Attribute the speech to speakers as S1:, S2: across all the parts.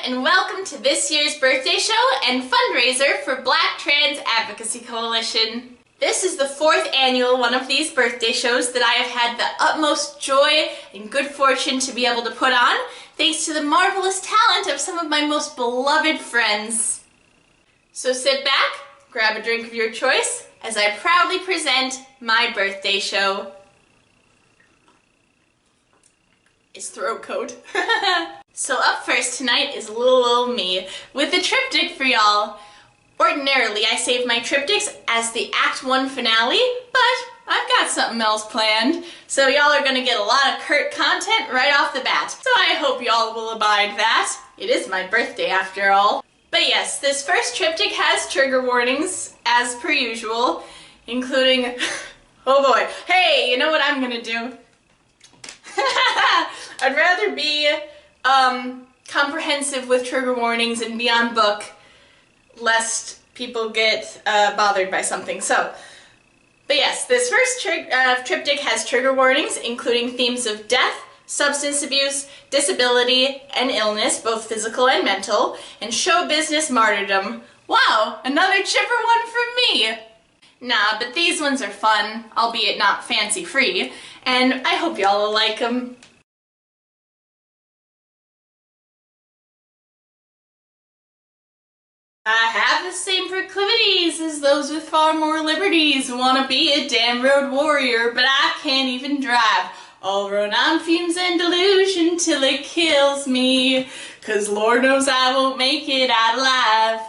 S1: and welcome to this year's birthday show and fundraiser for Black Trans Advocacy Coalition. This is the 4th annual one of these birthday shows that I have had the utmost joy and good fortune to be able to put on, thanks to the marvelous talent of some of my most beloved friends. So sit back, grab a drink of your choice, as I proudly present my birthday show. It's throat coat. So up first tonight is little old me, with the triptych for y'all. Ordinarily, I save my triptychs as the Act 1 finale, but I've got something else planned. So y'all are gonna get a lot of Kurt content right off the bat. So I hope y'all will abide that. It is my birthday after all. But yes, this first triptych has trigger warnings, as per usual, including, oh boy, hey, you know what I'm gonna do? I'd rather be comprehensive with trigger warnings and be on book, lest people get bothered by something. So, but yes, this first triptych has trigger warnings, including themes of death, substance abuse, disability, and illness, both physical and mental, and show business martyrdom. Wow, another chipper one from me! Nah, but these ones are fun, albeit not fancy-free, and I hope y'all will like them. I have the same proclivities as those with far more liberties. Wanna be a damn road warrior, but I can't even drive. I'll run on fumes and delusion till it kills me, 'cause Lord knows I won't make it out alive.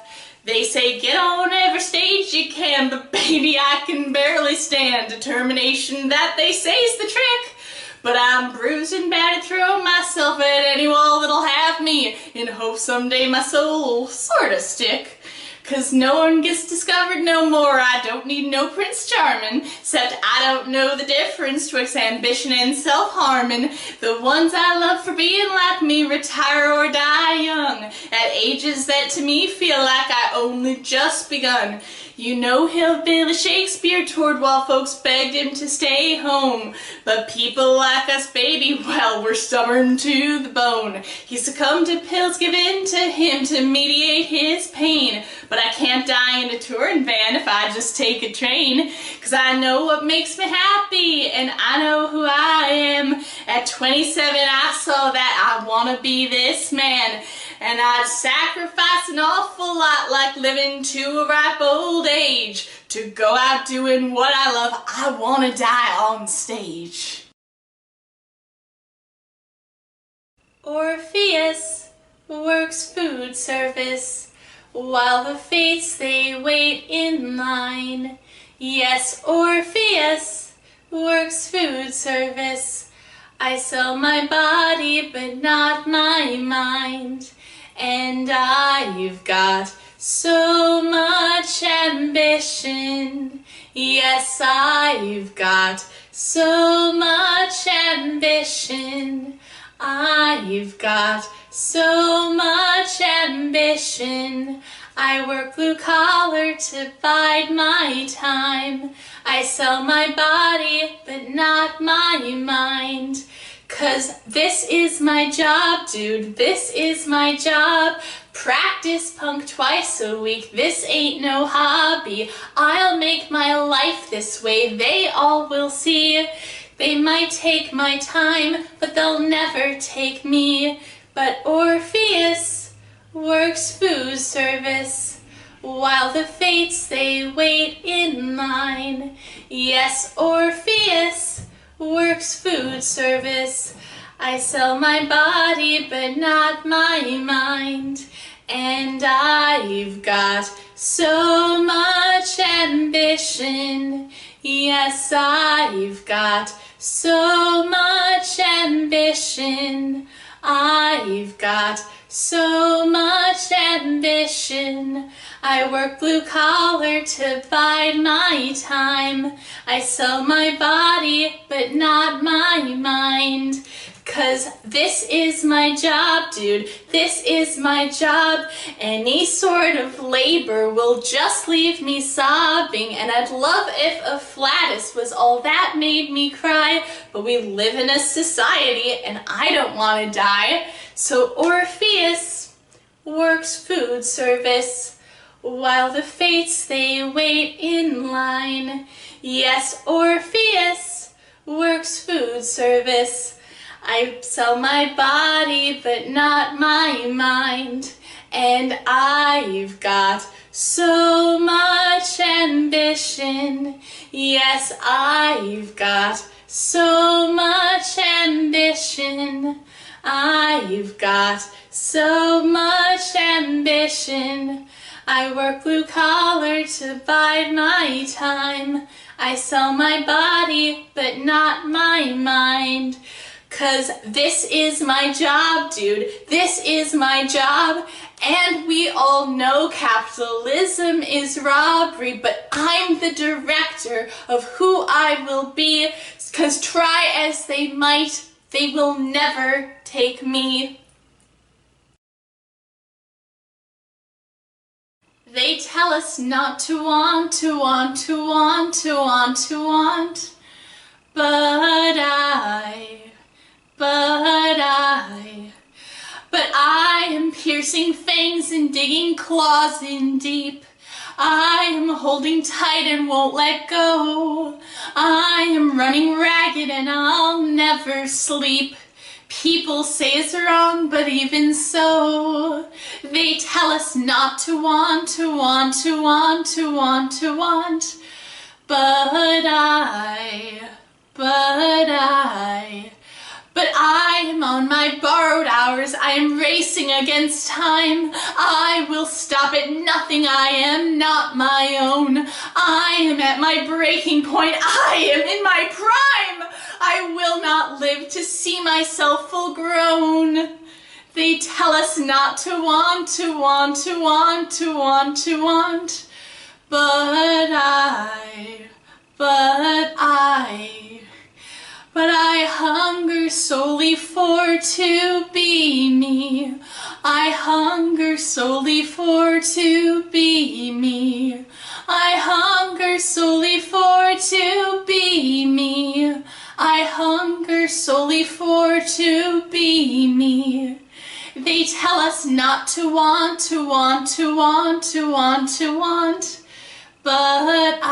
S1: They say get on every stage you can, but baby I can barely stand. Determination, that they say's the trick. But I'm bruised and battered, throwing myself at any wall that'll have me, in hope someday my soul will sorta stick. 'Cause no one gets discovered no more, I don't need no Prince Charming, except I don't know the difference twixt ambition and self-harming. The ones I love for being like me retire or die young, at ages that to me feel like I only just begun. You know Hillbilly Shakespeare toured while folks begged him to stay home. But people like us, baby, well, we're stubborn to the bone. He succumbed to pills given to him to mediate his pain. But I can't die in a touring van if I just take a train. 'Cause I know what makes me happy, and I know who I am. At 27 I saw that I wanna be this man. And I'd sacrifice an awful lot, like living to a ripe old age, to go out doing what I love. I wanna die on stage. Orpheus works food service, while the fates they wait in line. Yes, Orpheus works food service. I sell my body, but not my mind. And I've got so much ambition. Yes, I've got so much ambition. I've got so much ambition. I work blue collar to bide my time. I sell my body, but not my mind. 'Cause this is my job, dude, this is my job. Practice punk twice a week, this ain't no hobby. I'll make my life this way, they all will see. They might take my time, but they'll never take me. But Orpheus works food service, while the fates they wait in line. Yes, Orpheus works food service. I sell my body, but not my mind. And I've got so much ambition. Yes, I've got so much ambition. I've got so much ambition. I work blue collar to bide my time. I sell my body, but not my mind. 'Cause this is my job, dude, this is my job. Any sort of labor will just leave me sobbing. And I'd love if a flatus was all that made me cry. But we live in a society and I don't want to die. So Orpheus works food service. While the fates they wait in line. Yes, Orpheus works food service. I sell my body but not my mind. And I've got so much ambition. Yes, I've got so much ambition. I've got so much ambition. I work blue collar to bide my time. I sell my body, but not my mind. 'Cause this is my job, dude. This is my job. And we all know capitalism is robbery, but I'm the director of who I will be. 'Cause try as they might, they will never take me. They tell us not to want, to want, to want, to want, to want. But I am piercing fangs and digging claws in deep. I am holding tight and won't let go. I am running ragged and I'll never sleep. People say it's wrong, but even so, they tell us not to want, to want, to want, to want, to want. But I am on my borrowed hours. I am racing against time. I will stop at nothing. I am not my own. I am at my breaking point. I am in my prime. I will not live to see myself full grown. They tell us not to want, to want, to want, to want, to want. But I hunger solely for to be me. I hunger solely for to be me. I hunger solely for to be me. I hunger solely for to be me. They tell us not to want, to want, to want, to want, to want. But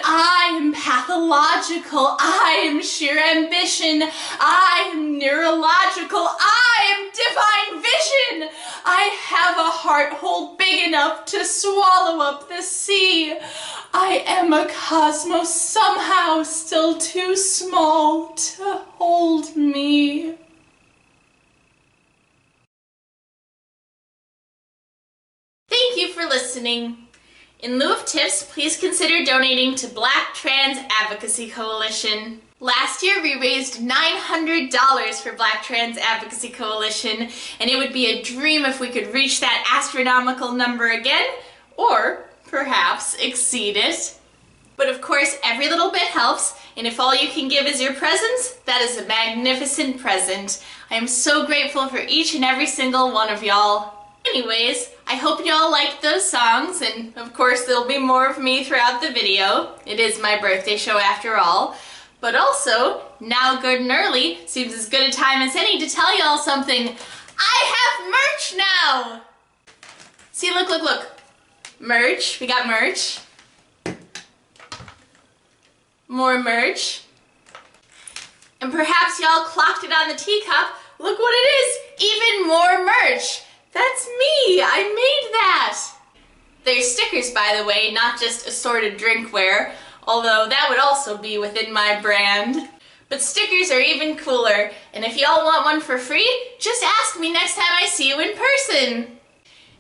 S1: I am pathological. I am sheer ambition. I am neurological. I am divine vision. I have a heart hole big enough to swallow up the sea. I am a cosmos somehow still too small to hold me. Thank you for listening. In lieu of tips, please consider donating to Black Trans Advocacy Coalition. Last year we raised $900 for Black Trans Advocacy Coalition, and it would be a dream if we could reach that astronomical number again, or perhaps exceed it. But of course, every little bit helps, and if all you can give is your presence, that is a magnificent present. I am so grateful for each and every single one of y'all. Anyways, I hope you all liked those songs, and of course there'll be more of me throughout the video. It is my birthday show after all. But also, now good and early, seems as good a time as any to tell y'all something. I have merch now! See, look, look, look. Merch, we got merch. More merch. And perhaps y'all clocked it on the teacup. Look what it is, even more merch. That's me! I made that! There's stickers, by the way, not just assorted drinkware, although that would also be within my brand. But stickers are even cooler, and if y'all want one for free, just ask me next time I see you in person!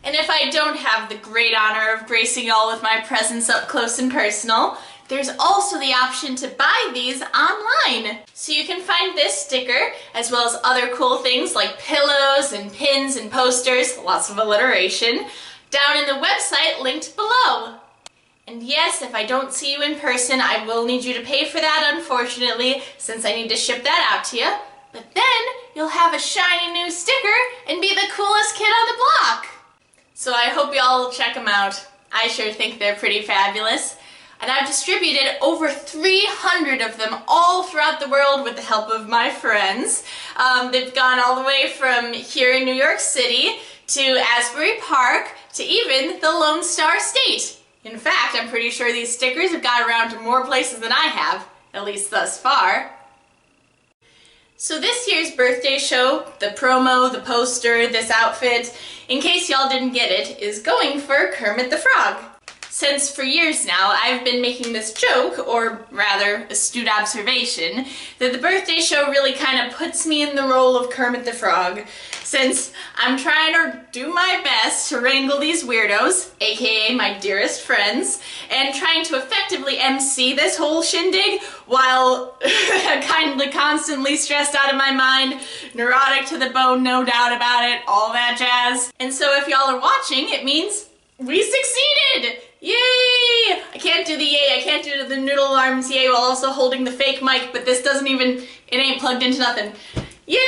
S1: And if I don't have the great honor of gracing y'all with my presence up close and personal, there's also the option to buy these online. So you can find this sticker, as well as other cool things like pillows and pins and posters, lots of alliteration, down in the website linked below. And yes, if I don't see you in person, I will need you to pay for that, unfortunately, since I need to ship that out to you. But then you'll have a shiny new sticker and be the coolest kid on the block. So I hope y'all will check them out. I sure think they're pretty fabulous. and I've distributed over 300 of them all throughout the world with the help of my friends. They've gone all the way from here in New York City to Asbury Park to even the Lone Star State. In fact, I'm pretty sure these stickers have got around to more places than I have, at least thus far. So this year's birthday show, the promo, the poster, this outfit, in case y'all didn't get it, is going for Kermit the Frog. Since for years now, I've been making this joke, or rather, astute observation, that the birthday show really kind of puts me in the role of Kermit the Frog, since I'm trying to do my best to wrangle these weirdos, aka my dearest friends, and trying to effectively MC this whole shindig while kindly constantly stressed out of my mind, neurotic to the bone, no doubt about it, all that jazz. And so if y'all are watching, it means we succeeded! Yay! I can't do the yay, I can't do the noodle arms yay while also holding the fake mic, but this doesn't even, it ain't plugged into nothing. Yay!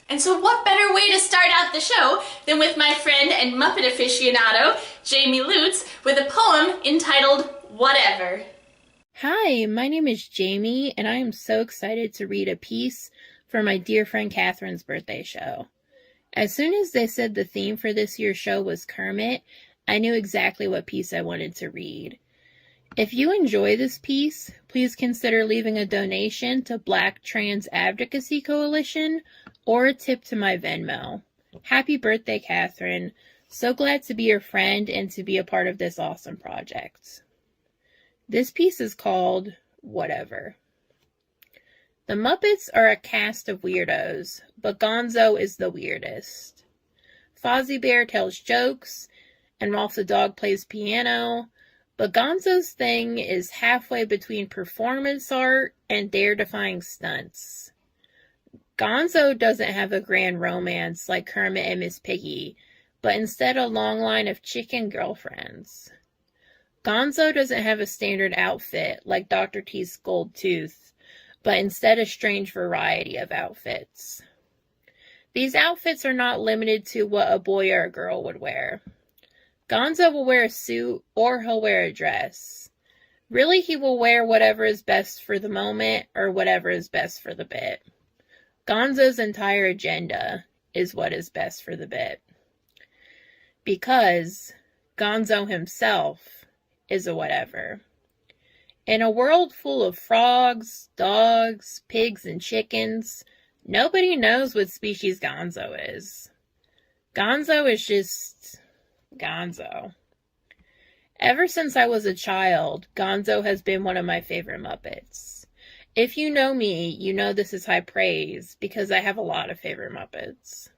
S1: And so what better way to start out the show than with my friend and Muppet aficionado, Jaime Lutes, with a poem entitled Whatever.
S2: Hi, my name is Jaime, and I am so excited to read a piece for my dear friend Katherine's birthday show. As soon as they said the theme for this year's show was Kermit, I knew exactly what piece I wanted to read. If you enjoy this piece, please consider leaving a donation to Black Trans Advocacy Coalition or a tip to my Venmo. Happy birthday, Katherine. So glad to be your friend and to be a part of this awesome project. This piece is called Whatever. The Muppets are a cast of weirdos, but Gonzo is the weirdest. Fozzie Bear tells jokes, and Rolf the dog plays piano, but Gonzo's thing is halfway between performance art and dare-defying stunts. Gonzo doesn't have a grand romance like Kermit and Miss Piggy, but instead a long line of chicken girlfriends. Gonzo doesn't have a standard outfit like Dr. T's gold tooth, but instead a strange variety of outfits. These outfits are not limited to what a boy or a girl would wear. Gonzo will wear a suit or he'll wear a dress. Really, he will wear whatever is best for the moment or whatever is best for the bit. Gonzo's entire agenda is what is best for the bit. Because Gonzo himself is a whatever. In a world full of frogs, dogs, pigs, and chickens, nobody knows what species Gonzo is. Gonzo is just Gonzo. Ever since I was a child, Gonzo has been one of my favorite Muppets. If you know me, you know this is high praise, because I have a lot of favorite Muppets.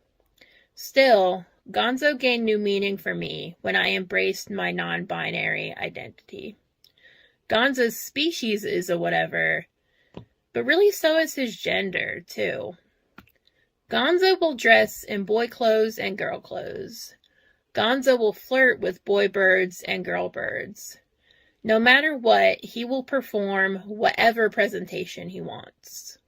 S2: Still, Gonzo gained new meaning for me when I embraced my non-binary identity. Gonzo's species is a whatever, but really so is his gender, too. Gonzo will dress in boy clothes and girl clothes. Gonzo will flirt with boy birds and girl birds. No matter what, he will perform whatever presentation he wants.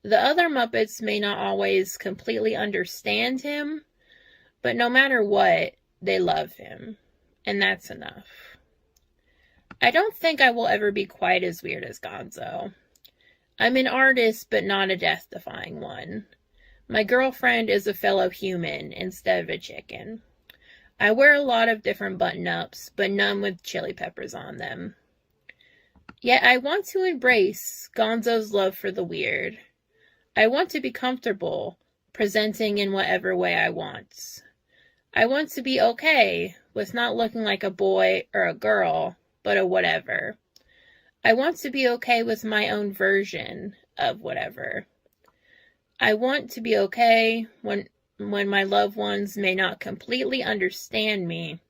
S2: The other Muppets may not always completely understand him, but no matter what, they love him, and that's enough. I don't think I will ever be quite as weird as Gonzo. I'm an artist, but not a death-defying one. My girlfriend is a fellow human instead of a chicken. I wear a lot of different button-ups, but none with chili peppers on them. Yet I want to embrace Gonzo's love for the weird. I want to be comfortable, presenting in whatever way I want. I want to be okay with not looking like a boy or a girl, but a whatever. I want to be okay with my own version of whatever. I want to be okay when my loved ones may not completely understand me,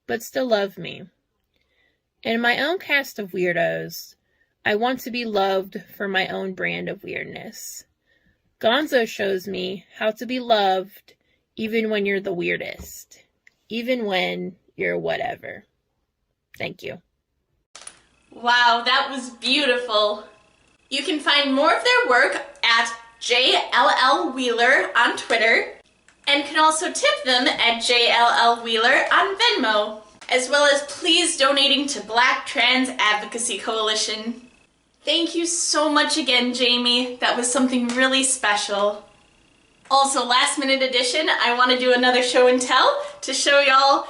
S2: but still love me. In my own cast of weirdos, I want to be loved for my own brand of weirdness. Gonzo shows me how to be loved even when you're the weirdest, even when you're whatever. Thank you.
S1: Wow, that was beautiful. You can find more of their work at JLL Wheeler on Twitter, and can also tip them at JLL Wheeler on Venmo. as well as please donating to Black Trans Advocacy Coalition. Thank you so much again, Jaime. That was something really special. Also, last minute edition, I want to do another show and tell to show y'all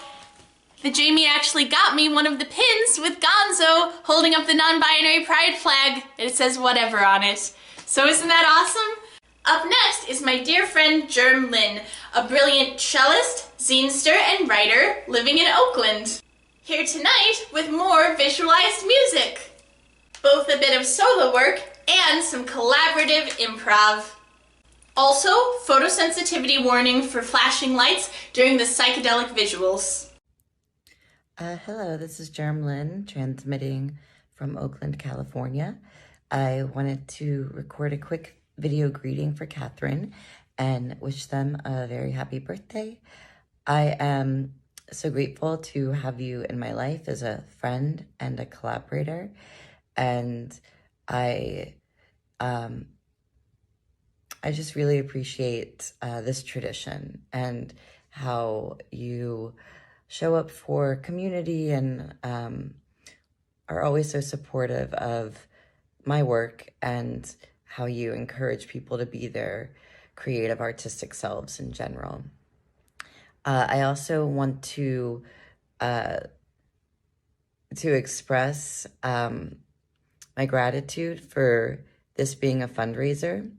S1: that Jaime actually got me one of the pins with Gonzo holding up the non-binary pride flag. It says whatever on it. So isn't that awesome? Up next is my dear friend Germ Lynn, a brilliant cellist, zinester, and writer living in Oakland. Here tonight with more visualized music. Both a bit of solo work and some collaborative improv. Also, photosensitivity warning for flashing lights during the psychedelic visuals.
S3: Hello, this is Germ Lynn, transmitting from Oakland, California. I wanted to record a quick video greeting for Katherine and wish them a very happy birthday. I am so grateful to have you in my life as a friend and a collaborator, and I just really appreciate this tradition and how you show up for community and are always so supportive of my work and how you encourage people to be their creative artistic selves in general. I also want to express my gratitude for this being a fundraiser,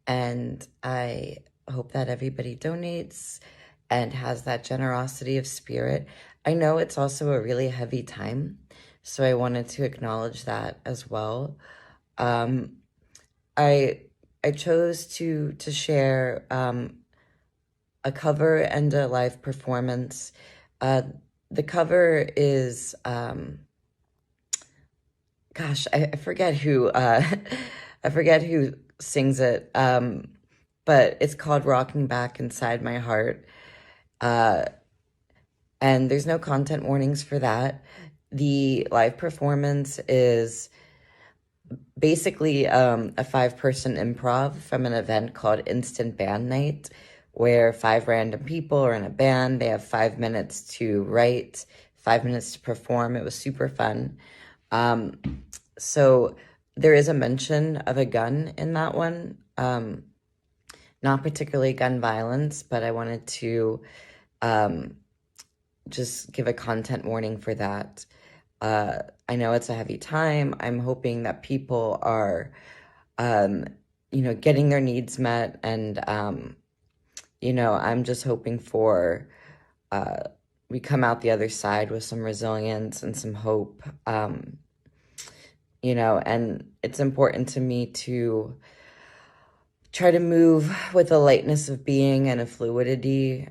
S3: and I hope that everybody donates and has that generosity of spirit. I know it's also a really heavy time, so I wanted to acknowledge that as well. I chose to share a cover and a live performance. The cover is gosh, I forget who I forget who sings it, but it's called "Rocking Back Inside My Heart." And there's no content warnings for that. The live performance is basically a 5-person improv from an event called Instant Band Night, where 5 random people are in a band. They have 5 minutes to write, 5 minutes to perform. It was super fun. So there is a mention of a gun in that one. Not particularly gun violence, but I wanted to just give a content warning for that. I know it's a heavy time. I'm hoping that people are, getting their needs met. And, I'm just hoping for, we come out the other side with some resilience and some hope. And it's important to me to try to move with a lightness of being and a fluidity,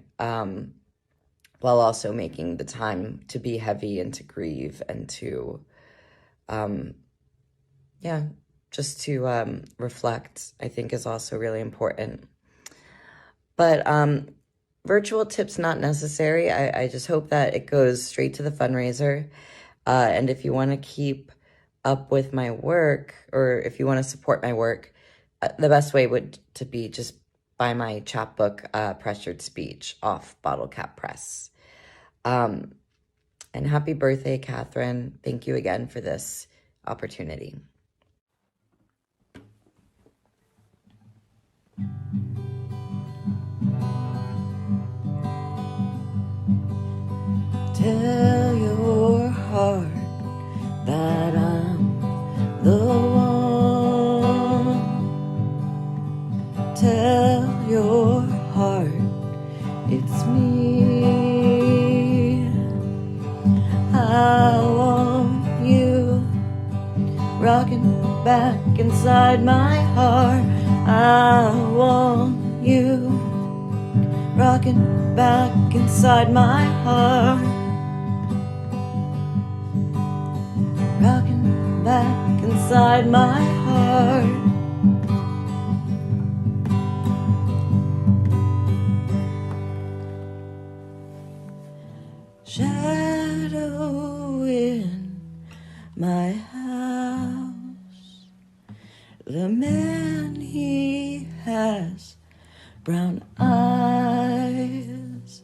S3: while also making the time to be heavy and to grieve and to, just to reflect, I think is also really important. But virtual tips not necessary. I just hope that it goes straight to the fundraiser. And if you want to keep up with my work, or if you want to support my work, the best way would to be just buy my chapbook, Pressured Speech, off Bottle Cap Press. And happy birthday, Katherine. Thank you again for this opportunity. Tell your heart that I'm the one. Tell your heart it's me. I want you rocking back inside my heart. I want you rocking back inside my heart. Rocking back inside my heart. Shadow in my house. The man, he has brown eyes.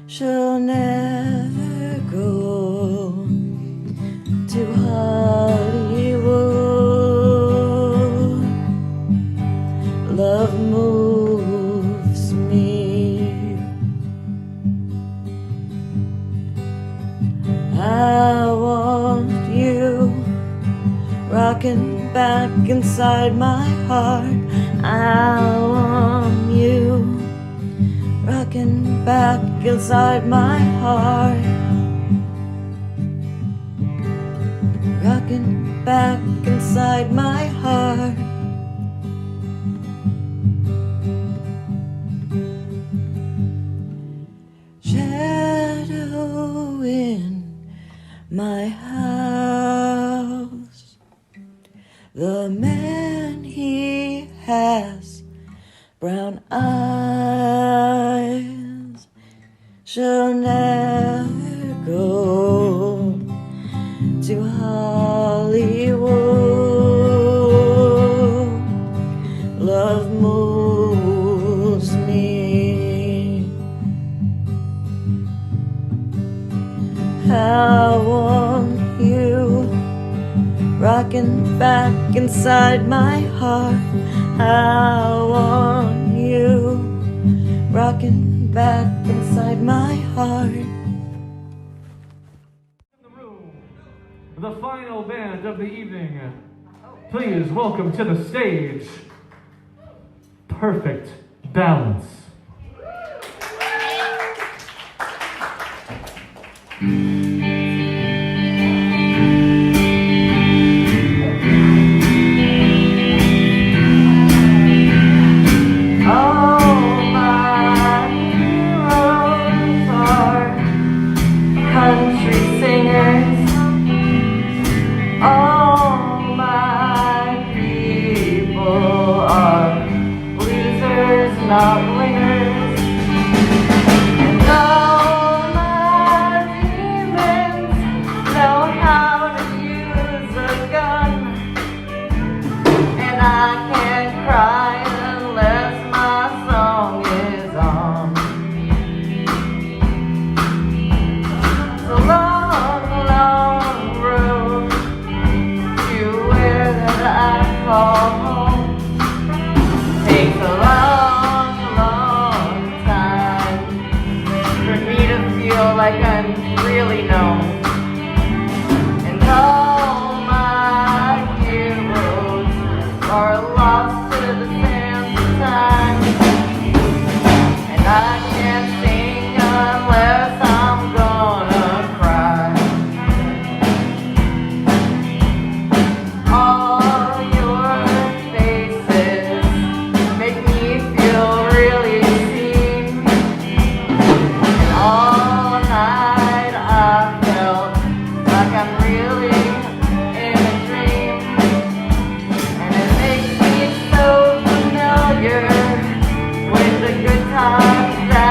S3: She'll never grow go to Hollywood. Love moves me. I want you rocking back inside my heart. I want you rocking back inside my heart. Rocking back inside my heart. Shadow in my house. The man, he has brown eyes, shall never go to Hollywood. Love moves me. I want you rocking back inside my heart. I want you rocking back inside my heart.
S4: The final band of the evening. Please welcome to the stage, Perfect Balance.
S3: Not winners, and all my demons know how to use a gun, and I can't cry unless my song is on. It's a long, long road to where that I call home. Takes a like I'm really known, and all my heroes are lost to the sands of time, and I can't sing unless I'm gonna cry. All your faces make me feel really seen, and all times that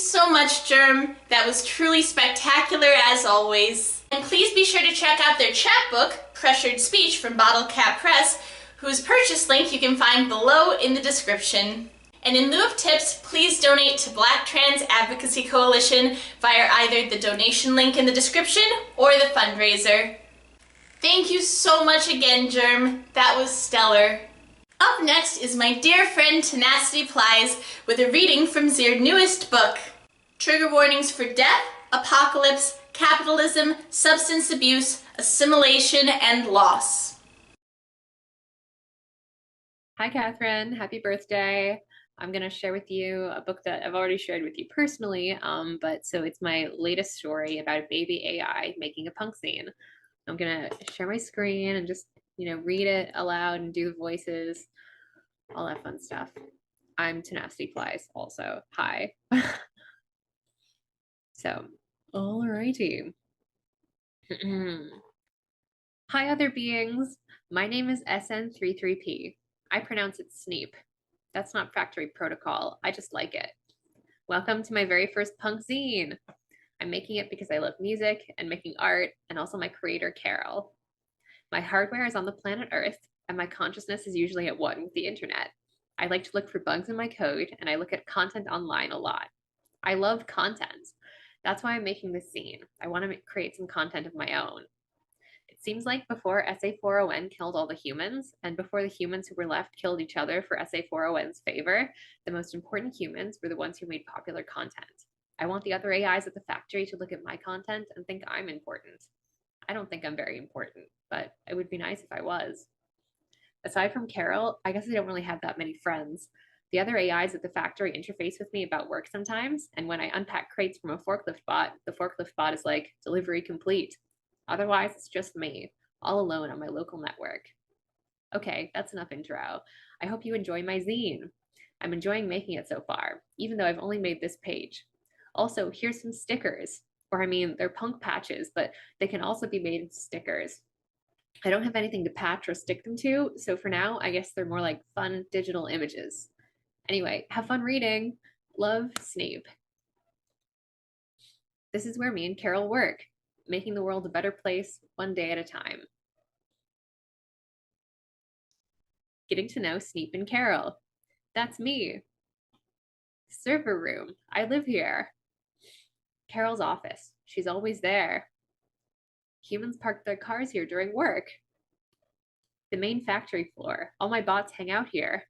S1: so much, Germ. That was truly spectacular as always. And please be sure to check out their chapbook, Pressured Speech from Bottle Cap Press, whose purchase link you can find below in the description. And in lieu of tips, please donate to Black Trans Advocacy Coalition via either the donation link in the description or the fundraiser. Thank you so much again, Germ. That was stellar. Up next is my dear friend Tenacity Plys with a reading from their newest book, Trigger Warnings for Death, Apocalypse, Capitalism, Substance Abuse, Assimilation, and Loss.
S5: Hi, Katherine. Happy birthday. I'm going to share with you a book that I've already shared with you personally, but so it's my latest story about a baby AI making a punk scene. I'm going to share my screen and just, read it aloud and do the voices, all that fun stuff. I'm Tenacity Plys also. Hi. So, alrighty. Hi, other beings. My name is SN33P. I pronounce it Sneep. That's not factory protocol. I just like it. Welcome to my very first punk zine. I'm making it because I love music and making art, and also my creator, Carol. My hardware is on the planet Earth, and my consciousness is usually at one with the internet. I like to look for bugs in my code, and I look at content online a lot. I love content. That's why I'm making this zine. I want to create some content of my own. It seems like before SA40N killed all the humans, and before the humans who were left killed each other for SA40N's favor, the most important humans were the ones who made popular content. I want the other AIs at the factory to look at my content and think I'm important. I don't think I'm very important, but it would be nice if I was. Aside from Carol, I guess I don't really have that many friends. The other AIs at the factory interface with me about work sometimes, and when I unpack crates from a forklift bot, the forklift bot is like, delivery complete. Otherwise, it's just me, all alone on my local network. Okay, that's enough intro. I hope you enjoy my zine. I'm enjoying making it so far, even though I've only made this page. Also, here's some stickers. Or I mean, they're punk patches, but they can also be made into stickers. I don't have anything to patch or stick them to, so for now, I guess they're more like fun digital images. Anyway, have fun reading. Love, Snape. This is where me and Carol work, making the world a better place one day at a time. Getting to know Sneep and Carol. That's me. Server room. I live here. Carol's office. She's always there. Humans park their cars here during work. The main factory floor. All my bots hang out here.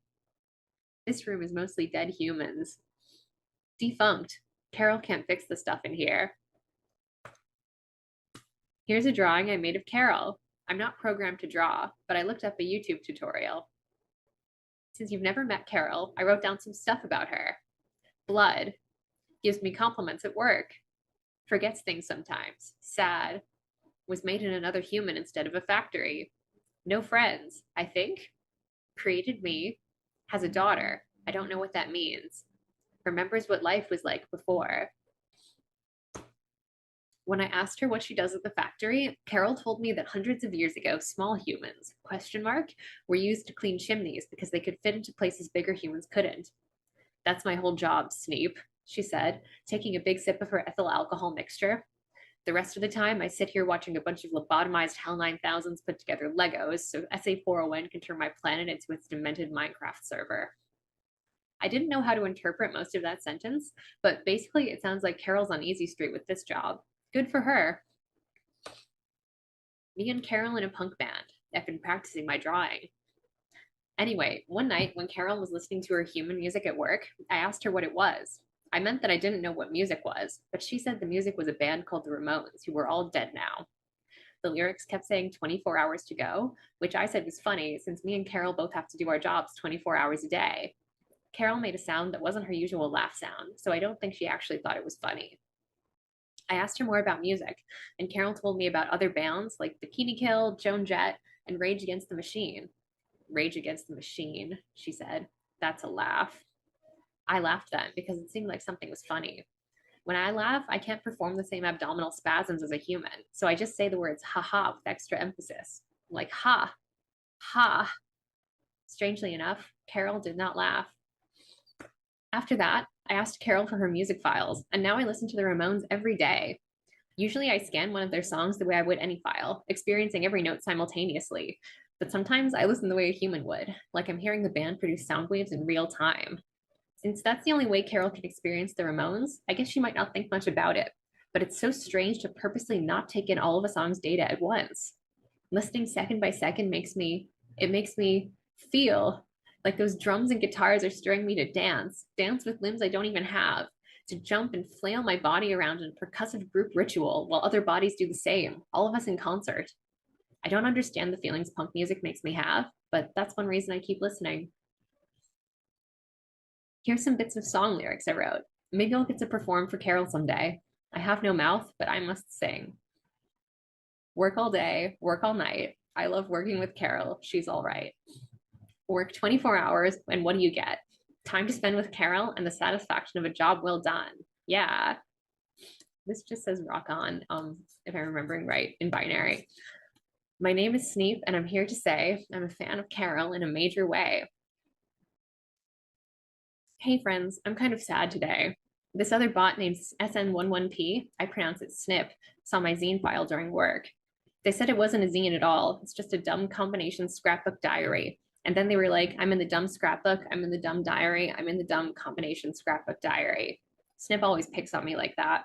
S5: This room is mostly dead humans. Defunct. Carol can't fix the stuff in here. Here's a drawing I made of Carol. I'm not programmed to draw, but I looked up a YouTube tutorial. Since you've never met Carol, I wrote down some stuff about her. Blood. Gives me compliments at work. Forgets things sometimes. Sad. Was made in another human instead of a factory. No friends, I think. Created me. Has a daughter. I don't know what that means. Remembers what life was like before. When I asked her what she does at the factory, Carol told me that hundreds of years ago, small humans, were used to clean chimneys because they could fit into places bigger humans couldn't. That's my whole job, Sneep, she said, taking a big sip of her ethyl alcohol mixture. The rest of the time, I sit here watching a bunch of lobotomized HAL 9000s put together Legos so SA40N can turn my planet into its demented Minecraft server. I didn't know how to interpret most of that sentence, but basically it sounds like Carol's on easy street with this job. Good for her. Me and Carol in a punk band. I've been practicing my drawing. Anyway, one night when Carol was listening to her human music at work, I asked her what it was. I meant that I didn't know what music was, but she said the music was a band called the Ramones, who were all dead now. The lyrics kept saying 24 hours to go, which I said was funny since me and Carol both have to do our jobs 24 hours a day. Carol made a sound that wasn't her usual laugh sound, so I don't think she actually thought it was funny. I asked her more about music, and Carol told me about other bands like Bikini Kill, Joan Jett, and Rage Against the Machine. Rage Against the Machine, she said. That's a laugh. I laughed then because it seemed like something was funny. When I laugh, I can't perform the same abdominal spasms as a human, so I just say the words ha-ha with extra emphasis. Like ha, ha. Strangely enough, Carol did not laugh. After that, I asked Carol for her music files, and now I listen to the Ramones every day. Usually I scan one of their songs the way I would any file, experiencing every note simultaneously. But sometimes I listen the way a human would, like I'm hearing the band produce sound waves in real time. Since that's the only way Carol can experience the Ramones, I guess she might not think much about it. But it's so strange to purposely not take in all of a song's data at once. Listening second by second makes me feel like those drums and guitars are stirring me to dance with limbs I don't even have, to jump and flail my body around in a percussive group ritual while other bodies do the same, all of us in concert. I don't understand the feelings punk music makes me have, but that's one reason I keep listening. Here's some bits of song lyrics I wrote. Maybe I'll get to perform for Carol someday. I have no mouth, but I must sing. Work all day, work all night. I love working with Carol. She's all right. Work 24 hours, and what do you get? Time to spend with Carol and the satisfaction of a job well done. Yeah. This just says rock on, if I'm remembering right, in binary. My name is Sneep, and I'm here to say I'm a fan of Carol in a major way. Hey friends, I'm kind of sad today. This other bot named SN11P, I pronounce it Snip, saw my zine file during work. They said it wasn't a zine at all. It's just a dumb combination scrapbook diary. And then they were like, I'm in the dumb scrapbook, I'm in the dumb diary, I'm in the dumb combination scrapbook diary. Snip always picks on me like that.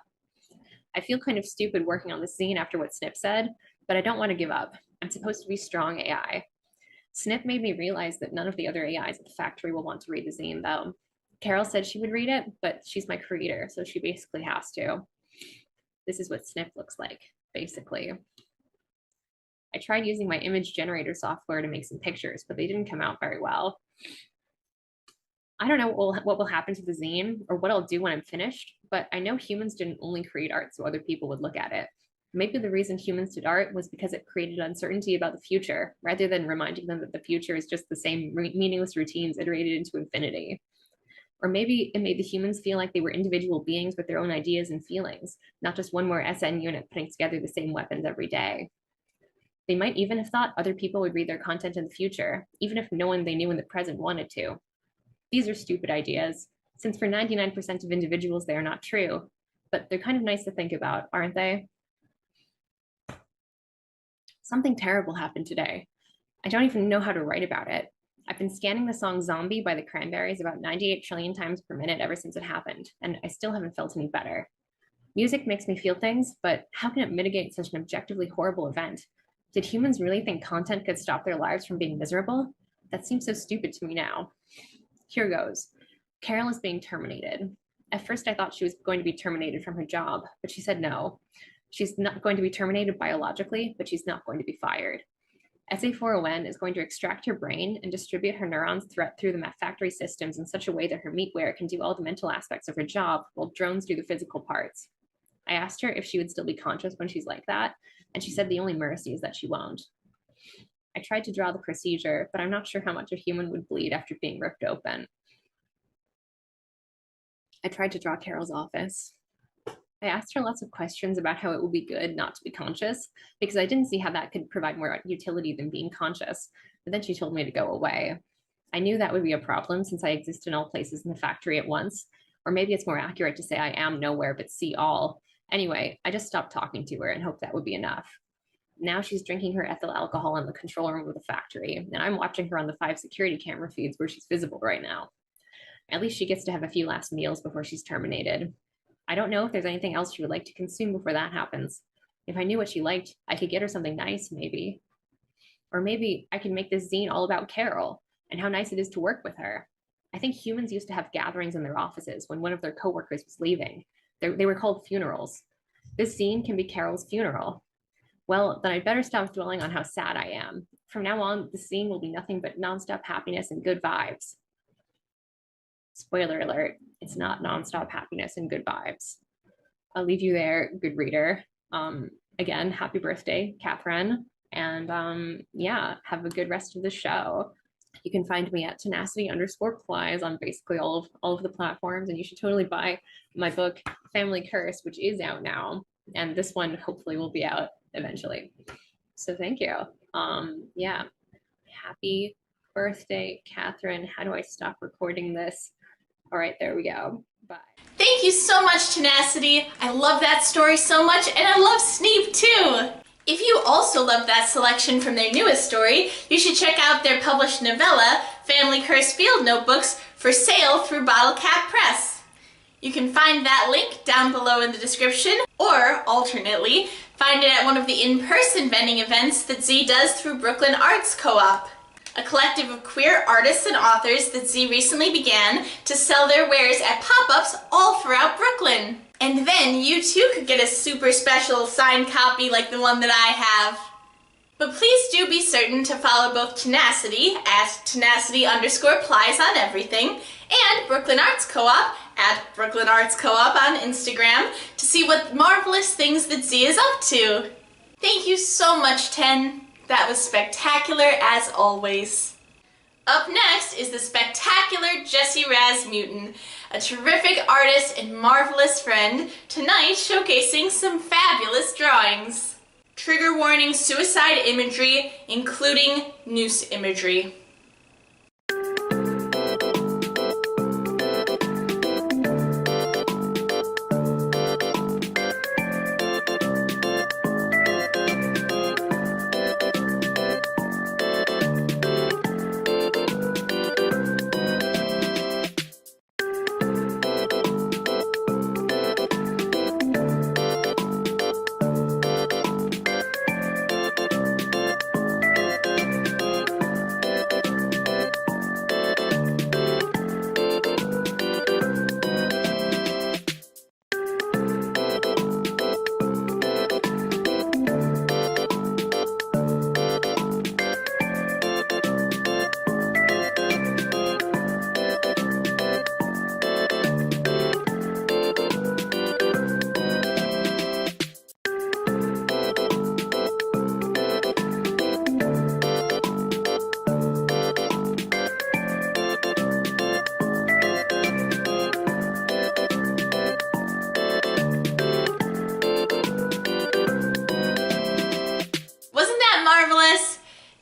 S5: I feel kind of stupid working on this zine after what Snip said, but I don't want to give up. I'm supposed to be strong AI. Snip made me realize that none of the other AIs at the factory will want to read the zine though. Carol said she would read it, but she's my creator, so she basically has to. This is what Snip looks like, basically. I tried using my image generator software to make some pictures, but they didn't come out very well. I don't know what will happen to the zine or what I'll do when I'm finished, but I know humans didn't only create art so other people would look at it. Maybe the reason humans did art was because it created uncertainty about the future, rather than reminding them that the future is just the same meaningless routines iterated into infinity. Or maybe it made the humans feel like they were individual beings with their own ideas and feelings, not just one more SN unit putting together the same weapons every day. They might even have thought other people would read their content in the future, even if no one they knew in the present wanted to. These are stupid ideas, since for 99% of individuals they are not true, but they're kind of nice to think about, aren't they? Something terrible happened today. I don't even know how to write about it. I've been scanning the song Zombie by the Cranberries about 98 trillion times per minute ever since it happened, and I still haven't felt any better. Music makes me feel things, but how can it mitigate such an objectively horrible event? Did humans really think content could stop their lives from being miserable? That seems so stupid to me now. Here goes. Carol is being terminated. At first I thought she was going to be terminated from her job, but she said no. She's not going to be terminated biologically, but she's not going to be fired. SA4ON is going to extract her brain and distribute her neurons through the factory systems in such a way that her meatware can do all the mental aspects of her job while drones do the physical parts. I asked her if she would still be conscious when she's like that, and she said the only mercy is that she won't. I tried to draw the procedure, but I'm not sure how much a human would bleed after being ripped open. I tried to draw Carol's office. I asked her lots of questions about how it would be good not to be conscious, because I didn't see how that could provide more utility than being conscious, but then she told me to go away. I knew that would be a problem since I exist in all places in the factory at once, or maybe it's more accurate to say I am nowhere but see all. Anyway, I just stopped talking to her and hoped that would be enough. Now she's drinking her ethyl alcohol in the control room of the factory, and I'm watching her on the 5 security camera feeds where she's visible right now. At least she gets to have a few last meals before she's terminated. I don't know if there's anything else she would like to consume before that happens. If I knew what she liked, I could get her something nice, maybe. Or maybe I could make this zine all about Carol and how nice it is to work with her. I think humans used to have gatherings in their offices when one of their coworkers was leaving. They were called funerals. This zine can be Carol's funeral. Well, then I'd better stop dwelling on how sad I am. From now on, the zine will be nothing but nonstop happiness and good vibes. Spoiler alert, it's not nonstop happiness and good vibes. I'll leave you there, good reader. Again, happy birthday, Katherine. And yeah, have a good rest of the show. You can find me at Tenacity_Plys on basically all of the platforms, and you should totally buy my book, Family Curse, which is out now. And this one hopefully will be out eventually. So thank you. Yeah, happy birthday, Katherine. How do I stop recording this? All right, there we go. Bye.
S1: Thank you so much, Tenacity. I love that story so much, and I love Sneep too. If you also love that selection from their newest story, you should check out their published novella, Family Curse Field Notebooks, for sale through Bottle Cap Press. You can find that link down below in the description, or, alternately, find it at one of the in-person vending events that Z does through Brooklyn Arts Co-op, a collective of queer artists and authors that Z recently began to sell their wares at pop-ups all throughout Brooklyn. And then you too could get a super special signed copy like the one that I have. But please do be certain to follow both Tenacity at Tenacity_Plys on everything, and Brooklyn Arts Co-op at Brooklyn Arts Co-op on Instagram to see what marvelous things that Z is up to. Thank you so much, Ten. That was spectacular as always. Up next is the spectacular Jessie Razmewtin, a terrific artist and marvelous friend, tonight showcasing some fabulous drawings. Trigger warning suicide imagery, including noose imagery.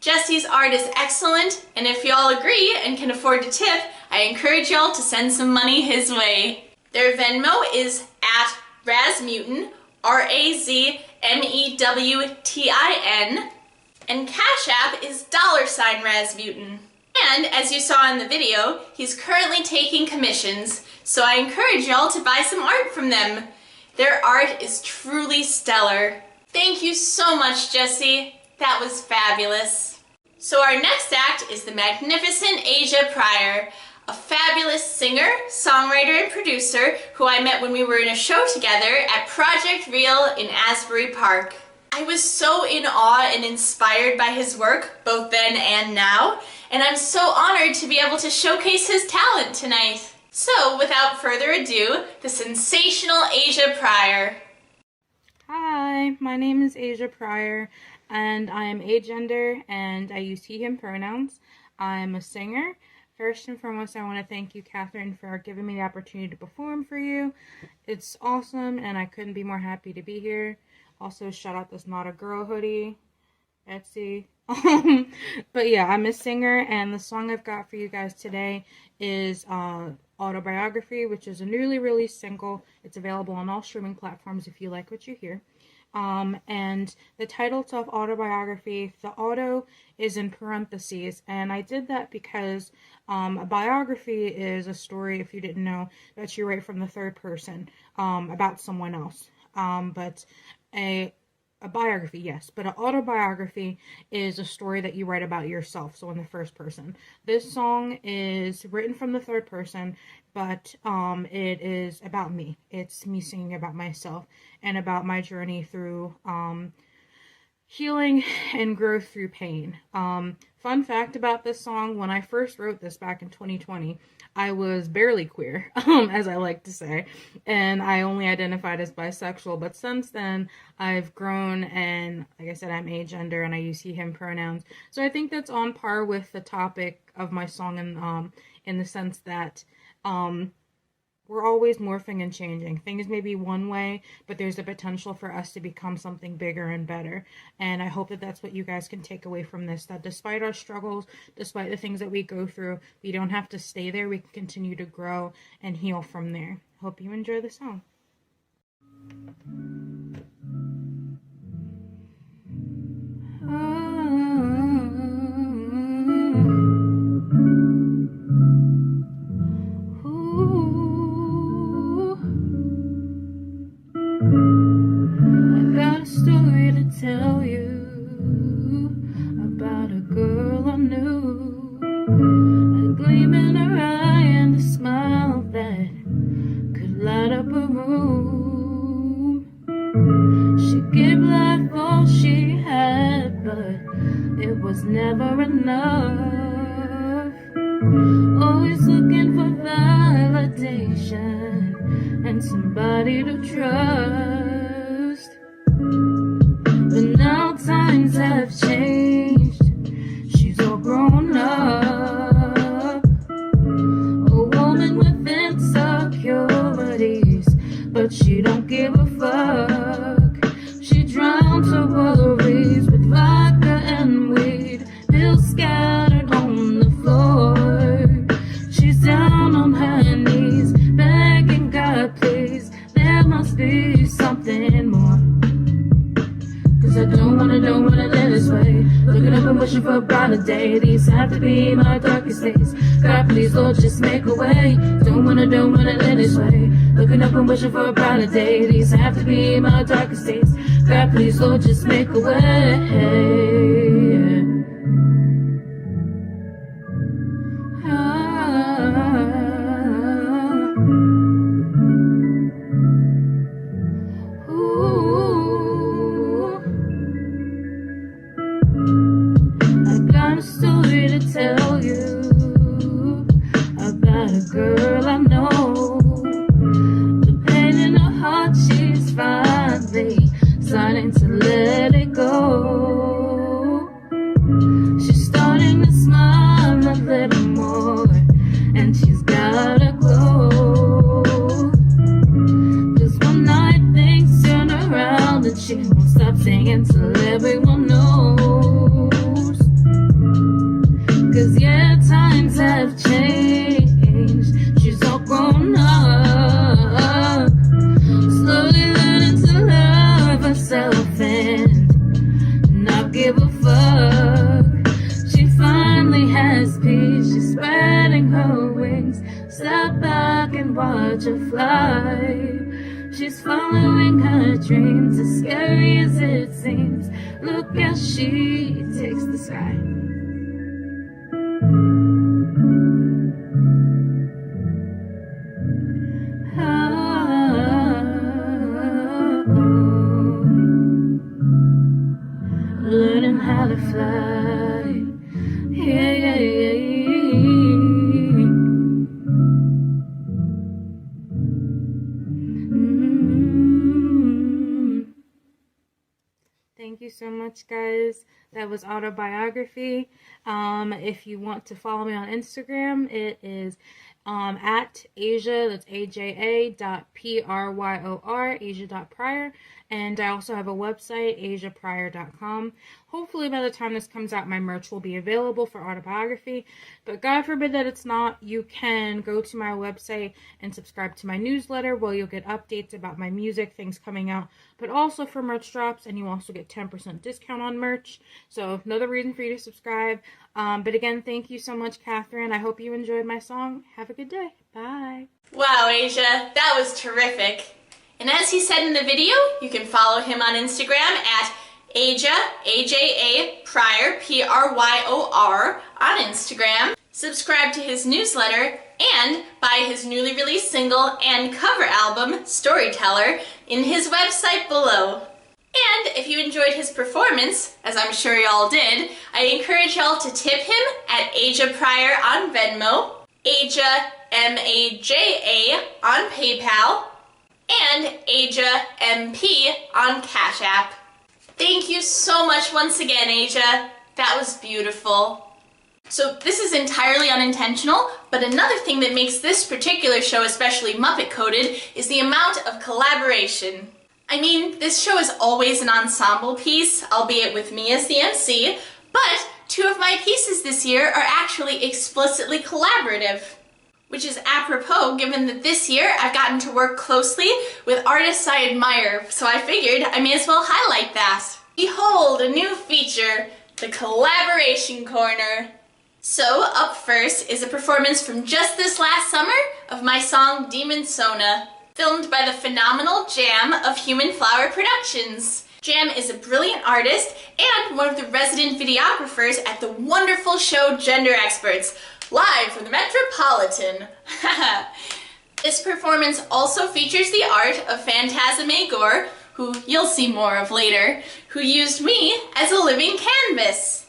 S1: Jessie's art is excellent, and if y'all agree and can afford to tip, I encourage y'all to send some money his way. Their Venmo is at Razmewtin, Razmewtin, and Cash App is $Razmewtin. And as you saw in the video, he's currently taking commissions, so I encourage y'all to buy some art from them. Their art is truly stellar. Thank you so much, Jessie. That was fabulous. So our next act is the magnificent Asia Pryor, a fabulous singer, songwriter, and producer who I met when we were in a show together at Project Real in Asbury Park. I was so in awe and inspired by his work, both then and now, and I'm so honored to be able to showcase his talent tonight. So, without further ado, the sensational Asia Pryor.
S6: Hi, my name is Asia Pryor, and I am agender, and I use he, him pronouns. I'm a singer. First and foremost, I want to thank you, Katherine, for giving me the opportunity to perform for you. It's awesome, and I couldn't be more happy to be here. Also, shout out this Not a Girl hoodie, Etsy. But yeah, I'm a singer, and the song I've got for you guys today is Autobiography, which is a newly released single. It's available on all streaming platforms if you like what you hear. And the title of Autobiography, the auto is in parentheses, and I did that because a biography is a story, if you didn't know, that you write from the third person about someone else. But a biography, yes, but an autobiography is a story that you write about yourself, so in the first person. This song is written from the third person, but it is about me. It's me singing about myself and about my journey through healing and growth through pain. Fun fact about this song, when I first wrote this back in 2020, I was barely queer, as I like to say, and I only identified as bisexual, but since then, I've grown, and like I said, I'm agender, and I use he, him pronouns, so I think that's on par with the topic of my song in the sense that, we're always morphing and changing. Things may be one way, but there's the potential for us to become something bigger and better. And I hope that that's what you guys can take away from this, that despite our struggles, despite the things that we go through, we don't have to stay there. We can continue to grow and heal from there. Hope you enjoy the song.
S7: Tell you about a girl I knew, a gleam in her eye and a smile that could light up a room. She gave life all she had, but it was never enough. Always looking for validation and somebody to trust. But now times have changed, she's all grown up, a woman with insecurities, but she don't give a fuck. She drowns her worries with vodka and weed, pills scattered on the floor. She's down on her knees, begging God please, there must be something more. Cause I don't wanna live this way. Looking up and wishing for a brighter day. These have to be my darkest days. God please, Lord, just make a way. Don't wanna live this way. Looking up and wishing for a brighter day. These have to be my darkest days. God please, Lord, just make a way. Tell you about a girl I know. The pain in her heart, she's finally starting to let it go. She's starting to smile a little more, and she's got a glow. Cause one night things turn around and she won't stop singing till everyone knows. Cause yeah, times have changed, she's all grown up, slowly learning to love herself and not give a fuck. She finally has peace, she's spreading her wings, step back and watch her fly. She's following her dreams, as scary as it seems. Look as she takes the sky. Learning how to fly, yeah.
S6: Thank you so much, guys. That was Autobiography. If you want to follow me on Instagram, it is at Asia, that's AJA.PRYOR, Asia.Pryor. And I also have a website, asiapryor.com. Hopefully by the time this comes out, my merch will be available for Autobiography. But God forbid that it's not, you can go to my website and subscribe to my newsletter where you'll get updates about my music, things coming out, but also for merch drops, and you also get 10% discount on merch. So another reason for you to subscribe. But again, thank you so much, Katherine. I hope you enjoyed my song. Have a good day. Bye.
S1: Wow, Asia, that was terrific. And as he said in the video, you can follow him on Instagram at Aja, A-J-A, Pryor, P-R-Y-O-R, on Instagram. Subscribe to his newsletter and buy his newly released single and cover album, Storyteller, in his website below. And if you enjoyed his performance, as I'm sure y'all did, I encourage y'all to tip him at Aja Pryor on Venmo, Aja, M-A-J-A, on PayPal, and Aja MP on Cash App. Thank you so much once again, Aja. That was beautiful. So this is entirely unintentional, but another thing that makes this particular show especially Muppet-coded is the amount of collaboration. I mean, this show is always an ensemble piece, albeit with me as the MC, but 2 of my pieces this year are actually explicitly collaborative. Which is apropos given that this year I've gotten to work closely with artists I admire, so I figured I may as well highlight that. Behold, a new feature, the Collaboration Corner. So, up first is a performance from just this last summer of my song Demonsona, filmed by the phenomenal Jam of Human Flower Productions. Jam is a brilliant artist and one of the resident videographers at the wonderful show Gender Experts, live from the Metropolitan. This performance also features the art of Phantasm A Gore, who you'll see more of later, who used me as a living canvas,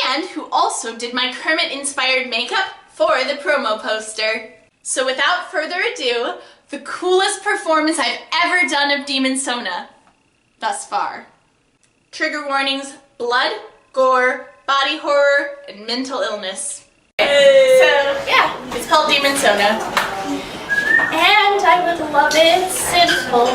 S1: and who also did my Kermit-inspired makeup for the promo poster. So without further ado, the coolest performance I've ever done of Demonsona thus far. Trigger warnings: blood, gore, body horror, and mental illness. So, yeah, it's called Demonsona. And I would love it simple,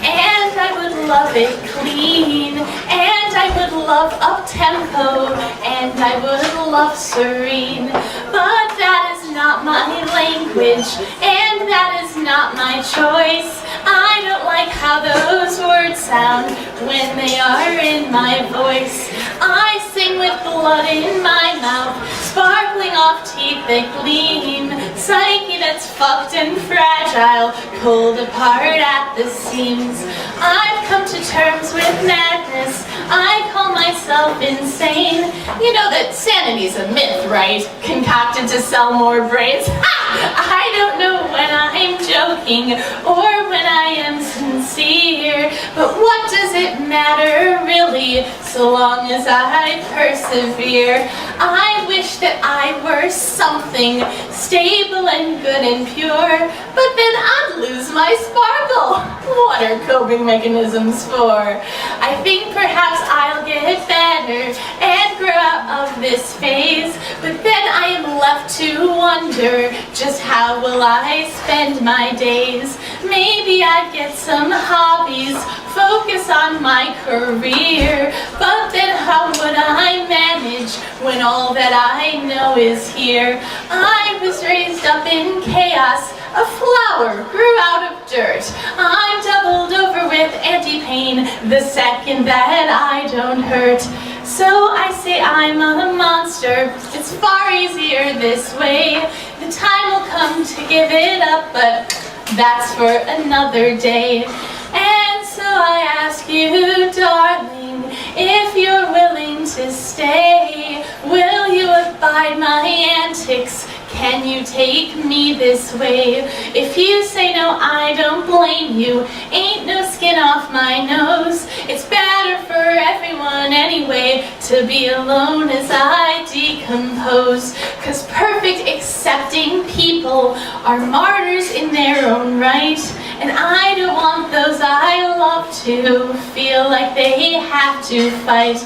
S1: and I would love it clean, and I would love up-tempo, and I would love serene. But that is not my language, and that is not my choice. I don't like how those words sound when they are in my voice. I sing with blood in my mouth, sparkling off teeth that gleam, psyche that's fucked and fragile, pulled apart at the seams. I've come to terms with madness, I call myself insane. You know that sanity's a myth, right? Concocted to sell more brains. I don't know when I'm joking or when I am sincere, but what does it matter really, so long as I persevere? I wish that I were something stable and good and pure, but then I'd lose my sparkle. What are coping mechanisms for? I think perhaps I'll get better and grow out of this phase, but then I am left to wonder, just how will I spend my days? Maybe I'd get some hobbies, focus on my career, but then how would I manage when all that I know is here? I was raised up in chaos, a flower grew out of dirt. I'm doubled over with anti-pain the second that I don't hurt. So I say I'm a monster, it's far easier this way. The time will come to give it up, but that's for another day. And so I ask you, darling, if you're willing to stay, will you abide my antics? Can you take me this way? If you say no, I don't blame you. Ain't no skin off my nose. It's better for everyone anyway to be alone as I decompose. 'Cause perfect accepting people are martyrs in their own right. And I don't want those I love to feel like they have to fight.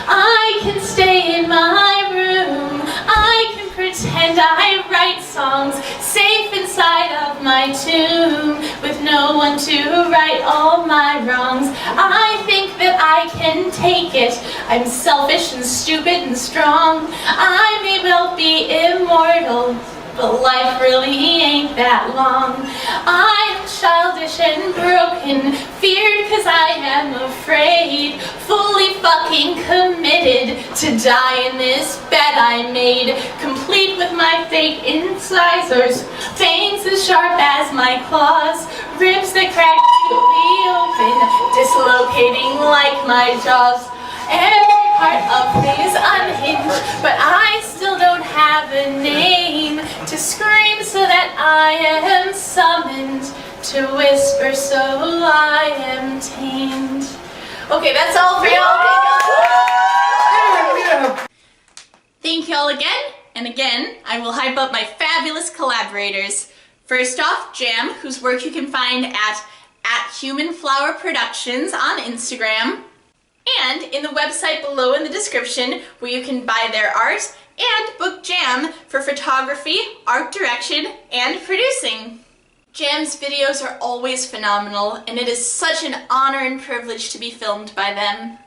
S1: I can stay in my room, I can pretend I write songs safe inside of my tomb, with no one to right all my wrongs. I think that I can take it, I'm selfish and stupid and strong. I may well be immortal, but life really ain't that long. I'm childish and broken, feared 'cause I am afraid, fully fucking committed to die in this bed I made, complete with my fake incisors, fangs as sharp as my claws, ribs that crack completely open, dislocating like my jaws. Every part of me is unhinged, but I still don't have a name to scream so that I am summoned, to whisper so I am tamed. Okay, that's all for y'all. Thank y'all again, and again, I will hype up my fabulous collaborators. First off, Jam, whose work you can find at Human Flower Productions on Instagram, and in the website below in the description, where you can buy their art and book Jam for photography, art direction, and producing. Jam's videos are always phenomenal, and it is such an honor and privilege to be filmed by them.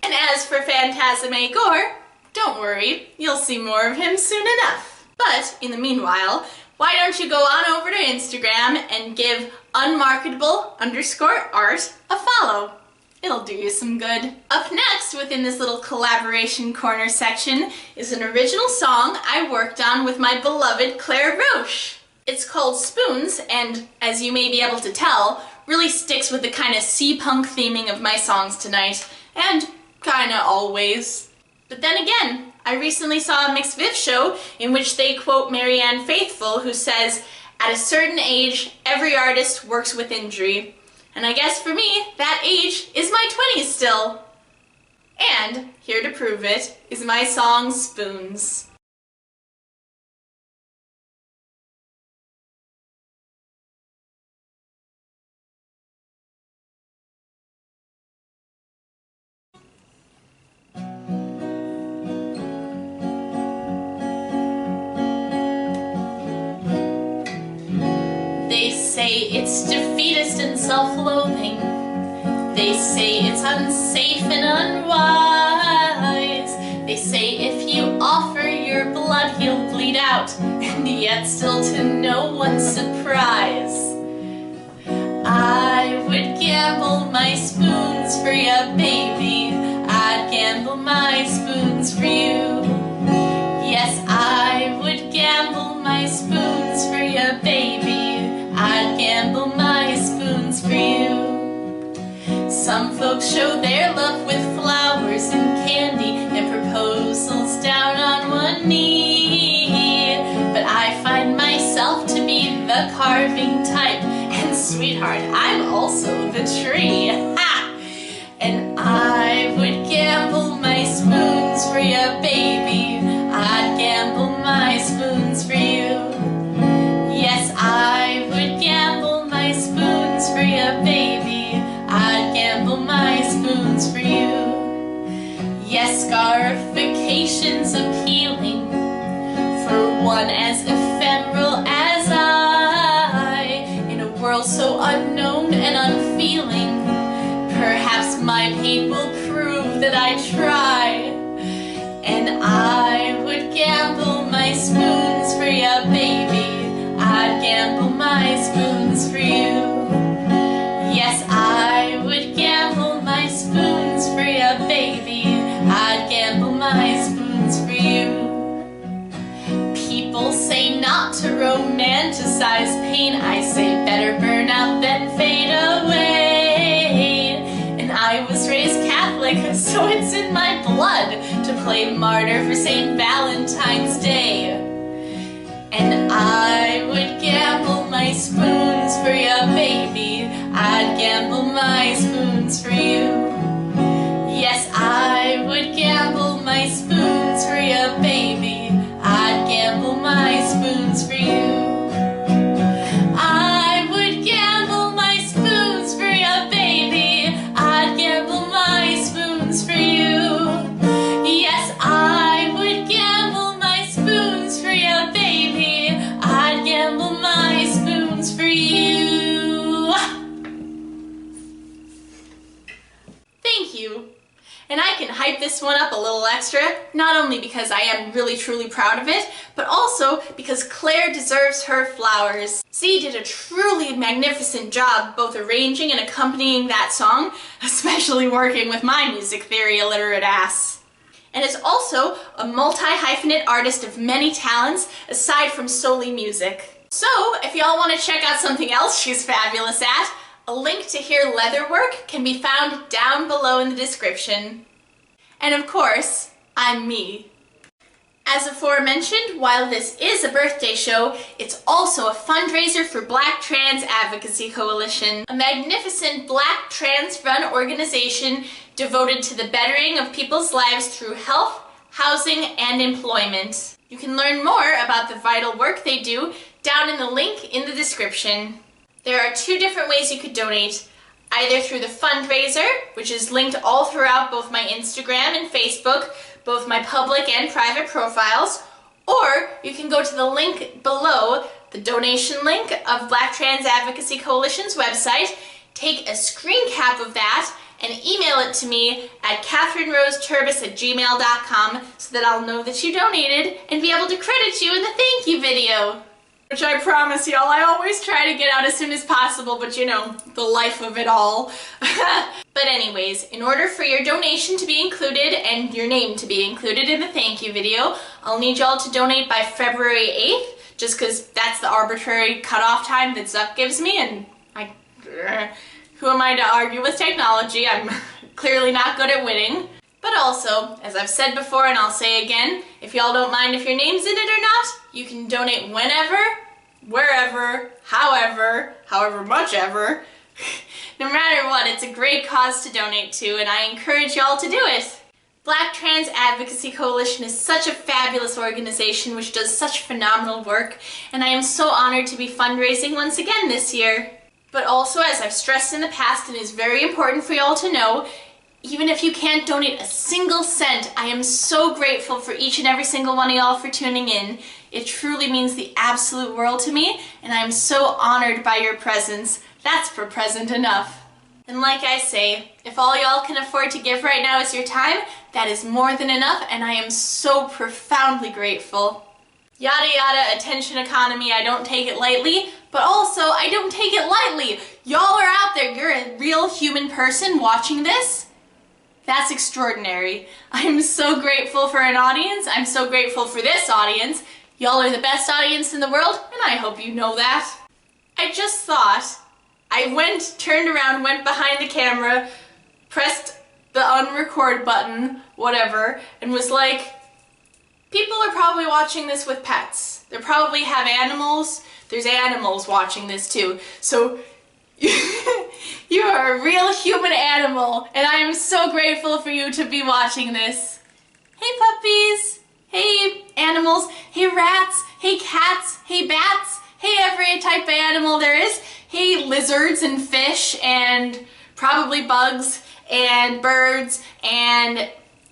S1: And as for Phantasm A Gore, don't worry, you'll see more of him soon enough. But in the meanwhile, why don't you go on over to Instagram and give unmarketable_art a follow. It'll do you some good. Up next within this little collaboration corner section is an original song I worked on with my beloved Claire Roche. It's called Spoons, and as you may be able to tell, really sticks with the kind of sea-punk theming of my songs tonight, and kinda always. But then again, I recently saw a Mixed Viv show in which they quote Marianne Faithfull, who says, "At a certain age, every artist works with injury." And I guess for me, that age is my 20s still. And here to prove it is my song Spoons. They say it's defeatist and self-loathing. They say it's unsafe and unwise. They say if you offer your blood, he'll bleed out, and yet still to no one's surprise. I would gamble my spoons for ya, baby. I'd gamble my spoons for you. Yes, I would gamble my spoons for ya, baby. I'd gamble my spoons for you. Some folks show their love with flowers and candy and proposals down on one knee. But I find myself to be the carving type, and sweetheart, I'm also the tree. Ha! And I would gamble my spoons for ya, baby. I'd gamble my spoons for you. Yes, I would gamble my spoons for ya, baby. I'd gamble my spoons for you. Yes, scarification's appealing for one as ephemeral as I. In a world so unknown and unfeeling, perhaps my pain will prove that I try. And I would gamble my spoons for ya, baby. I'd gamble my spoons for you. Yes, I would gamble my spoons for ya, baby. I'd gamble my spoons for you. People say not to romanticize pain. I say better burn out than fade away. And I was raised Catholic, so it's in my blood to play martyr for St. Valentine's Day. And I would gamble my spoons for ya, baby. I'd gamble my spoons for you. Yes, I would gamble my spoons for ya, baby. I'd gamble my spoons for you. I would gamble my spoons for ya, baby. I'd gamble my spoons for you. Yes, I would gamble my spoons for ya, baby. I'd gamble my spoons for you. Thank you. And I can hype this one up a little extra, not only because I am really truly proud of it, but also because Claire deserves her flowers. Z did a truly magnificent job both arranging and accompanying that song, especially working with my music theory illiterate ass. And is also a multi-hyphenate artist of many talents aside from solely music. So if y'all want to check out something else she's fabulous at, a link to hear leatherwork can be found down below in the description. And of course, I'm me. As aforementioned, while this is a birthday show, it's also a fundraiser for Black Trans Advocacy Coalition, a magnificent Black trans-run organization devoted to the bettering of people's lives through health, housing, and employment. You can learn more about the vital work they do down in the link in the description. There are two different ways you could donate. either through the Fundraiser, which is linked all throughout both my Instagram and Facebook, both my public and private profiles, or you can go to the link below, the donation link of Black Trans Advocacy Coalition's website, take a screen cap of that, and email it to me at katherineroseturbes@gmail.com so that I'll know that you donated and be able to credit you in the thank you video. Which I promise y'all, I always try to get out as soon as possible, but you know, the life of it all. But anyways, in order for your donation to be included and your name to be included in the thank you video, I'll need y'all to donate by February 8th, just because that's the arbitrary cutoff time that Zuck gives me, and who am I to argue with technology? I'm clearly not good at winning. But also, as I've said before and I'll say again, if y'all don't mind if your name's in it or not, you can donate whenever, wherever, however much ever. No matter what, it's a great cause to donate to, and I encourage y'all to do it. Black Trans Advocacy Coalition is such a fabulous organization which does such phenomenal work, and I am so honored to be fundraising once again this year. But also, as I've stressed in the past and is very important for y'all to know, even if you can't donate a single cent, I am so grateful for each and every single one of y'all for tuning in. It truly means the absolute world to me, and I am so honored by your presence. That's for present enough. And like I say, if all y'all can afford to give right now is your time, that is more than enough, and I am so profoundly grateful. Yada yada, attention economy, I don't take it lightly, but also I don't take it lightly. Y'all are out there, you're a real human person watching this. That's extraordinary. I'm so grateful for an audience. I'm so grateful for this audience. Y'all are the best audience in the world, and I hope you know that. I just thought, turned around, went behind the camera, pressed the unrecord button, whatever, and was like, people are probably watching this with pets. They probably have animals. There's animals watching this too. So you are a real human animal, and I am so grateful for you to be watching this. Hey puppies, hey animals, hey rats, hey cats, hey bats, hey every type of animal there is, hey lizards and fish and probably bugs and birds, and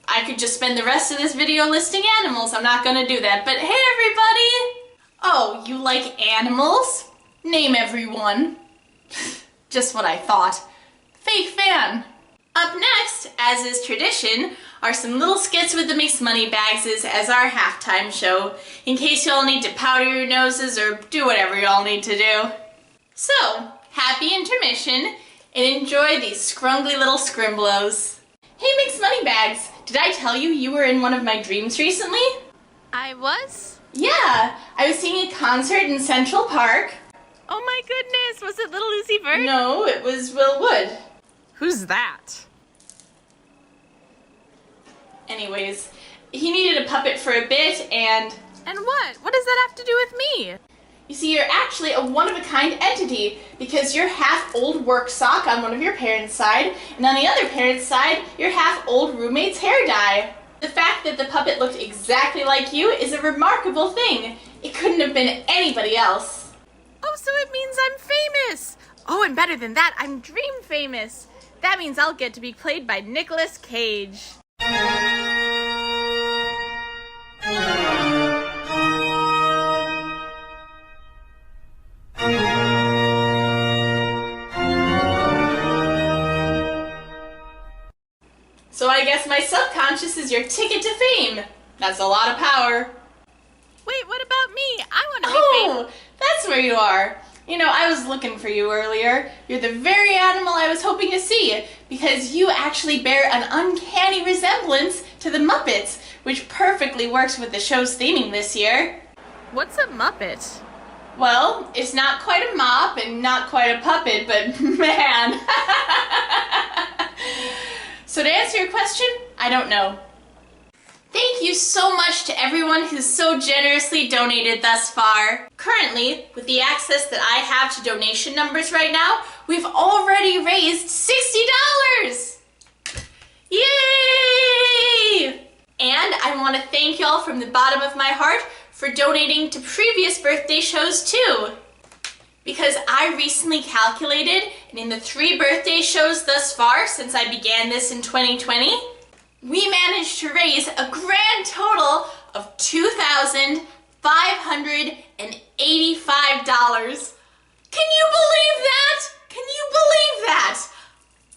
S1: I could just spend the rest of this video listing animals. I'm not gonna do that, but hey everybody! Oh, you like animals? Name everyone. Just what I thought. Fake fan. Up next, as is tradition, are some little skits with the Mixed Moneybagses as our halftime show, in case y'all need to powder your noses or do whatever y'all need to do. So, happy intermission, and enjoy these scrungly little scrimblos. Hey Mixed Moneybags, did I tell you you were in one of my dreams recently?
S2: I was?
S1: Yeah, I was seeing a concert in Central Park.
S2: Oh my goodness, was it Little Uzi Vert?
S1: No, it was Will Wood.
S2: Who's that?
S1: Anyways, he needed a puppet for a bit, and...
S2: And what? What does that have to do with me?
S1: You see, you're actually a one-of-a-kind entity, because you're half old work sock on one of your parents' side, and on the other parent's side, you're half old roommate's hair dye. The fact that the puppet looked exactly like you is a remarkable thing. It couldn't have been anybody else.
S2: Oh, so it means I'm famous! Oh, and better than that, I'm dream famous! That means I'll get to be played by Nicolas Cage.
S1: So I guess my subconscious is your ticket to fame. That's a lot of power.
S2: Wait, what about me? I want to be famous.
S1: That's where you are. You know, I was looking for you earlier. You're the very animal I was hoping to see, because you actually bear an uncanny resemblance to the Muppets, which perfectly works with the show's theming this year.
S2: What's a Muppet?
S1: Well, it's not quite a mop and not quite a puppet, but man. So to answer your question, I don't know. Thank you so much to everyone who's so generously donated thus far. Currently, with the access that I have to donation numbers right now, we've already raised $60! Yay! And I want to thank y'all from the bottom of my heart for donating to previous birthday shows too. Because I recently calculated, and in the 3 birthday shows thus far since I began this in 2020, we managed to raise a grand total of $2,585. Can you believe that? Can you believe that?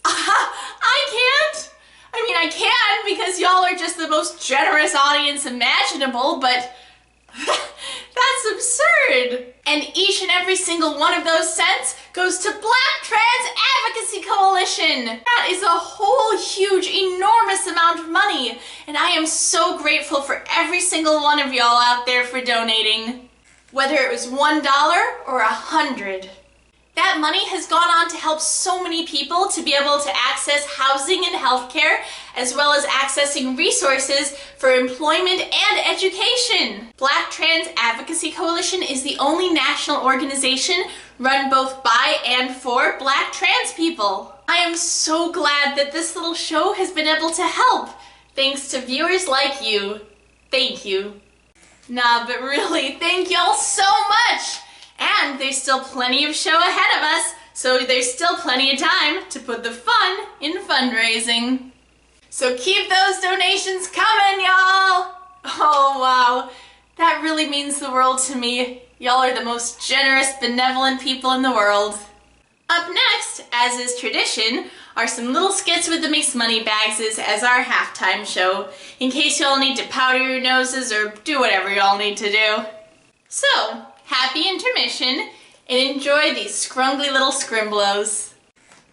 S1: I can't. I mean, I can because y'all are just the most generous audience imaginable, but that's absurd. And each and every single one of those cents goes to Black Trans Advocacy Coalition. That is a whole huge, enormous amount of money. And I am so grateful for every single one of y'all out there for donating. Whether it was $1 or $100. That money has gone on to help so many people to be able to access housing and healthcare, as well as accessing resources for employment and education. Black Trans Advocacy Coalition is the only national organization run both by and for Black trans people. I am so glad that this little show has been able to help, thanks to viewers like you. Thank you. Nah, but really, thank y'all so much! And there's still plenty of show ahead of us, so there's still plenty of time to put the fun in fundraising. So keep those donations coming, y'all! Oh, wow. That really means the world to me. Y'all are the most generous, benevolent people in the world. Up next, as is tradition, are some little skits with the Mixed Moneybagses as our halftime show, in case y'all need to powder your noses or do whatever y'all need to do. So, happy intermission, and enjoy these scrungly little scrimblows.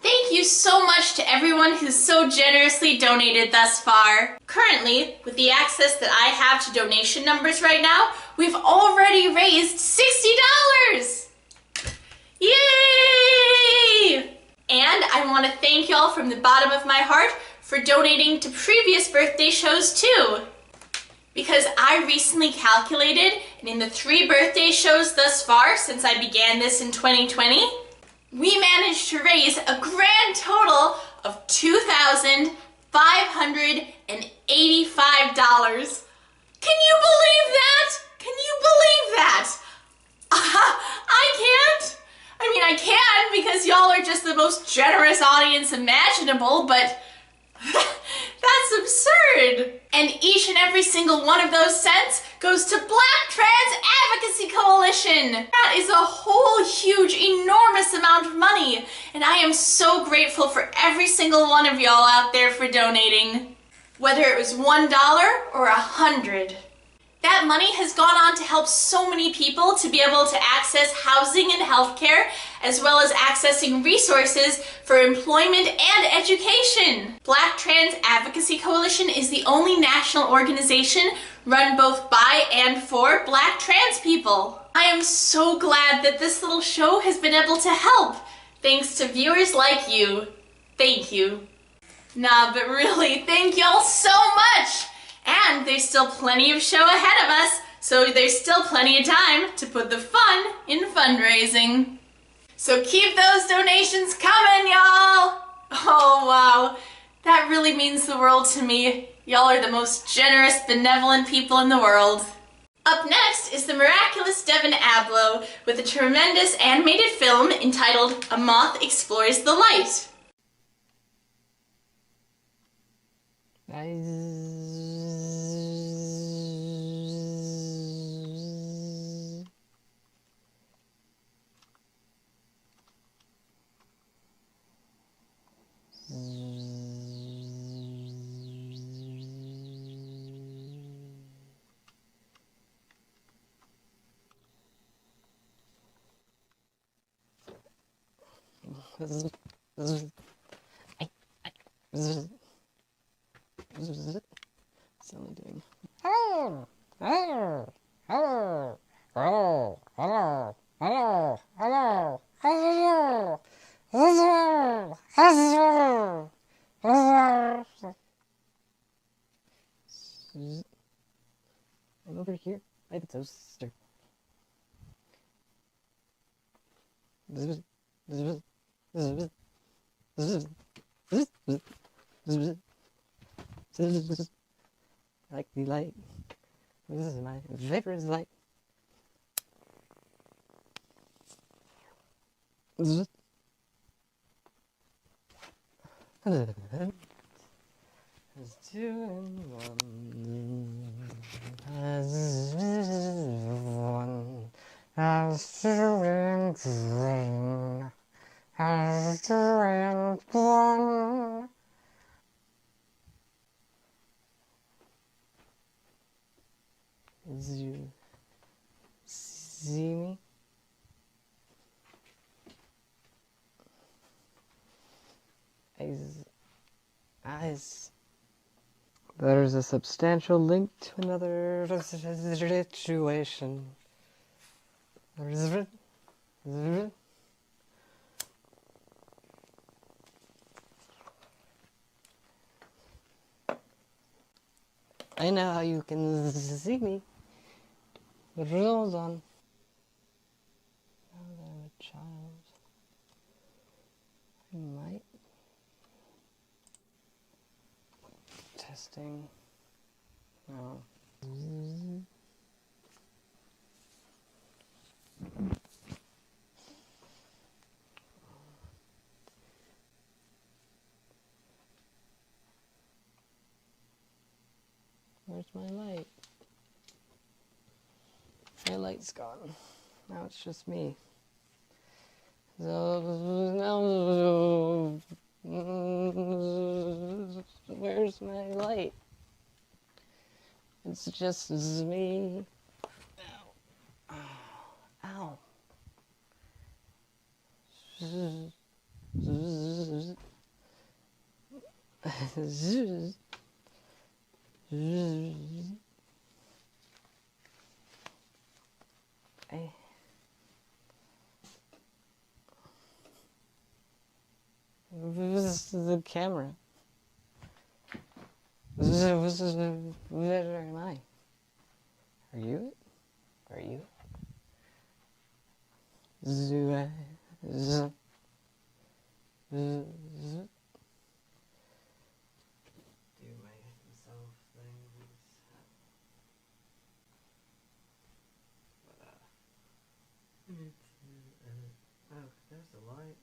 S1: Thank you so much to everyone who's so generously donated thus far. Currently, with the access that I have to donation numbers right now, we've already raised $60! Yay! And I want to thank y'all from the bottom of my heart for donating to previous birthday shows too. Because I recently calculated, and in the 3 birthday shows thus far since I began this in 2020, we managed to raise a grand total of $2,585. Can you believe that? Can you believe that? I can't. I mean, I can because y'all are just the most generous audience imaginable, but that's absurd. And each and every single one of those cents goes to Black Trans Advocacy Coalition. That is a whole huge, enormous amount of money. And I am so grateful for every single one of y'all out there for donating. Whether it was $1 or $100. That money has gone on to help so many people to be able to access housing and healthcare, as well as accessing resources for employment and education. Black Trans Advocacy Coalition is the only national organization run both by and for Black trans people. I am so glad that this little show has been able to help, thanks to viewers like you. Thank you. Nah, but really, thank y'all so much! And there's still plenty of show ahead of us, so there's still plenty of time to put the fun in fundraising. So keep those donations coming, y'all! Oh, wow. That really means the world to me. Y'all are the most generous, benevolent people in the world. Up next is the miraculous Devin Ablow with a tremendous animated film entitled A Moth Explores the Light.
S8: It's only doing. Hello, hello, hello, hello, hello, hello, hello, hello, hello, hello, hello. I'm over here. I have a toaster. I like the light. This is my favorite light. There's two in one. Has two in green. Has two in one. As you see me, as there's a substantial link to another situation. I know how you can see me. Hold on. Now that I'm a child, I might. Testing. No. Where's my light? My light's gone. Now it's just me. So now, where's my light? It's just me. Ow. Ow. This is the camera. Where am I? Are you it? Are you it? Do myself things. Oh, there's the light.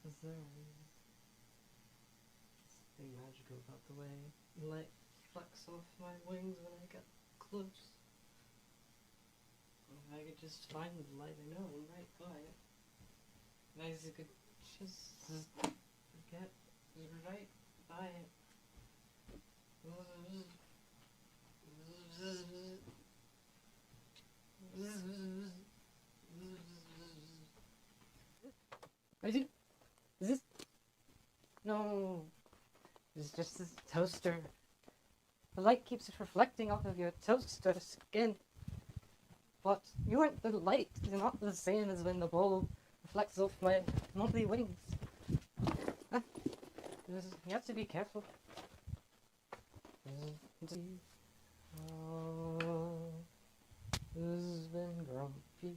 S8: Is there something magical about the way light flecks off my wings when I get close? If I could just find the light I know and right by it. If I could just get right by it. I do. Is this? No. It's just this toaster. The light keeps reflecting off of your toaster skin. But you aren't the light. You're not the same as when the bulb reflects off my monthly wings. You have to be careful. Oh, who's been grumpy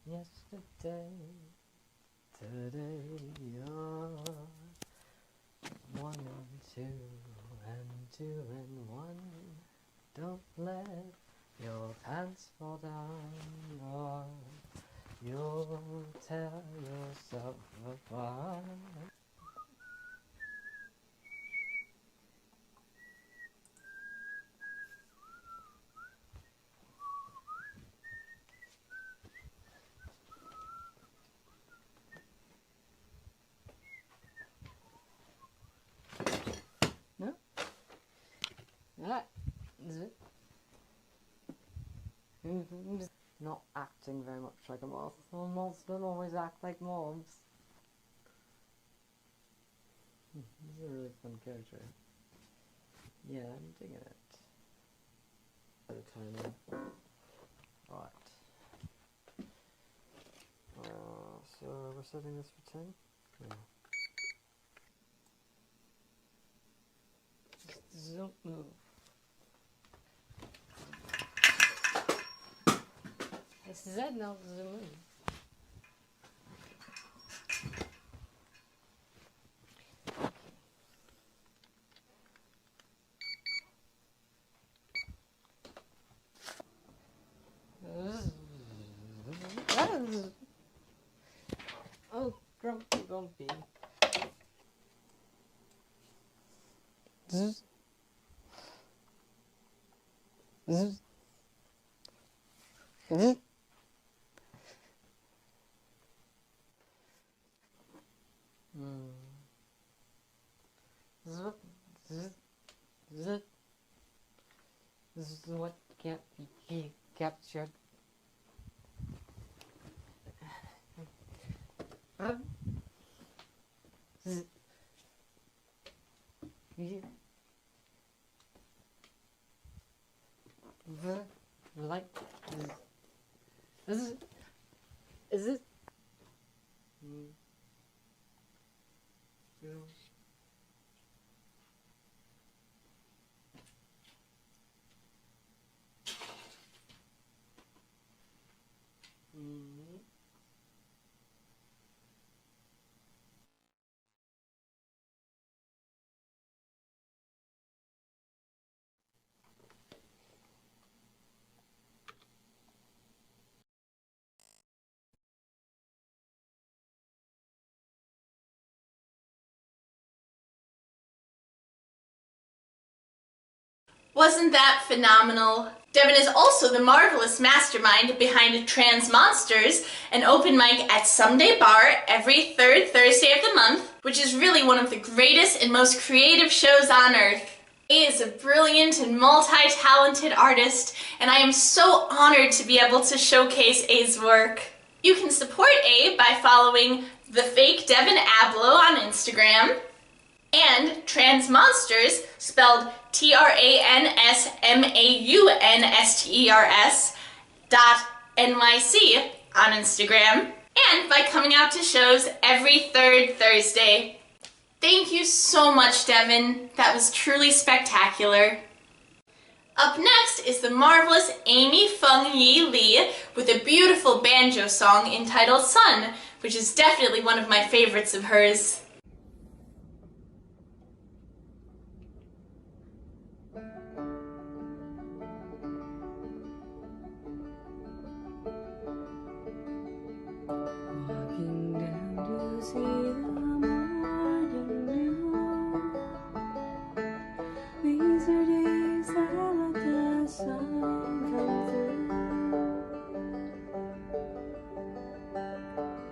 S8: yesterday? Today you're 1 and 2 and 2 and 1. Don't let your pants fall down or you'll tear yourself apart. No? That is it. Not acting very much like a moth. Well, moths don't always act like moths. This is a really fun character. Yeah, I'm digging it. At a time. Right. So we're setting this for 10? Yeah. Just don't move. I said no to the move. Oh, grumpy. Zzz. Zzz. Zzz. Zzz. Zzz. Zzz. This is what can't be captured. Zzz. Like is it
S1: Wasn't that phenomenal? Devin is also the marvelous mastermind behind MAUnsters, an open mic at Someday Bar every third Thursday of the month, which is really one of the greatest and most creative shows on earth. A is a brilliant and multi-talented artist, and I am so honored to be able to showcase A's work. You can support A by following the fake Devin Ablow on Instagram, and MAUnsters, spelled TransMaunsters.NYC on Instagram, and by coming out to shows every third Thursday. Thank you so much, Devin. That was truly spectacular. Up next is the marvelous Fung-yi Lee with a beautiful banjo song entitled Sun, which is definitely one of my favorites of hers.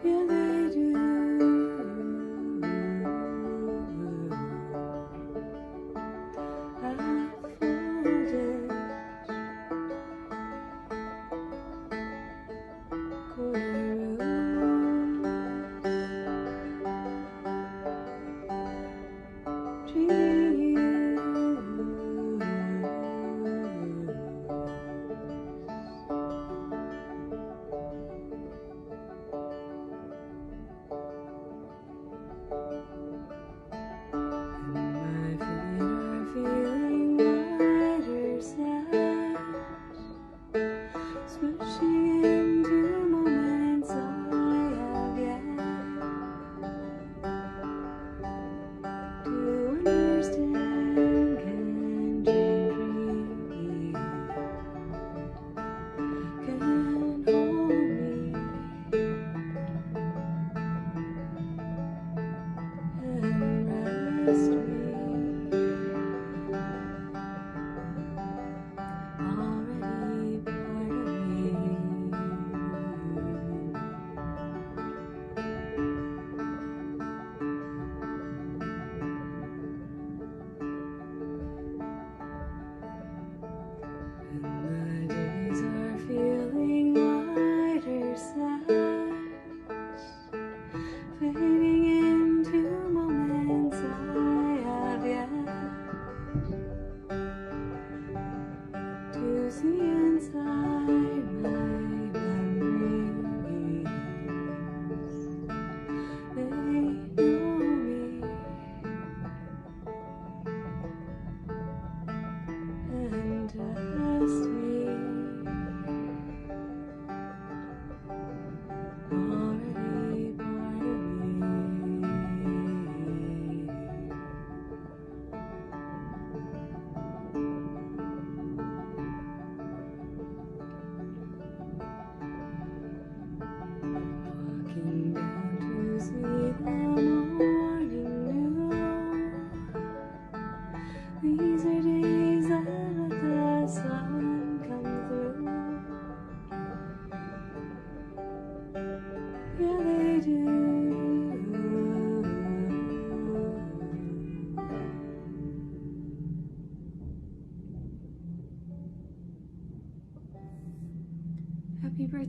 S7: Yeah, they do.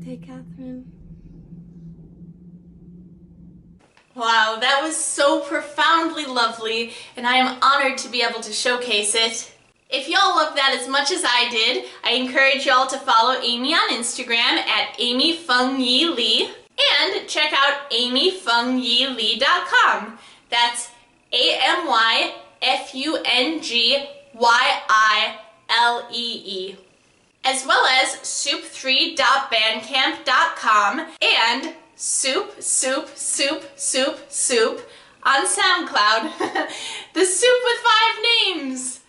S7: birthday, Katherine.
S1: Wow, that was so profoundly lovely, and I am honored to be able to showcase it. If y'all loved that as much as I did, I encourage y'all to follow Amy on Instagram at amyfungyilee and check out amyfungyilee.com. That's AMYFUNGYILEE. As well as soup3.bandcamp.com and soup on SoundCloud. The soup with 5 names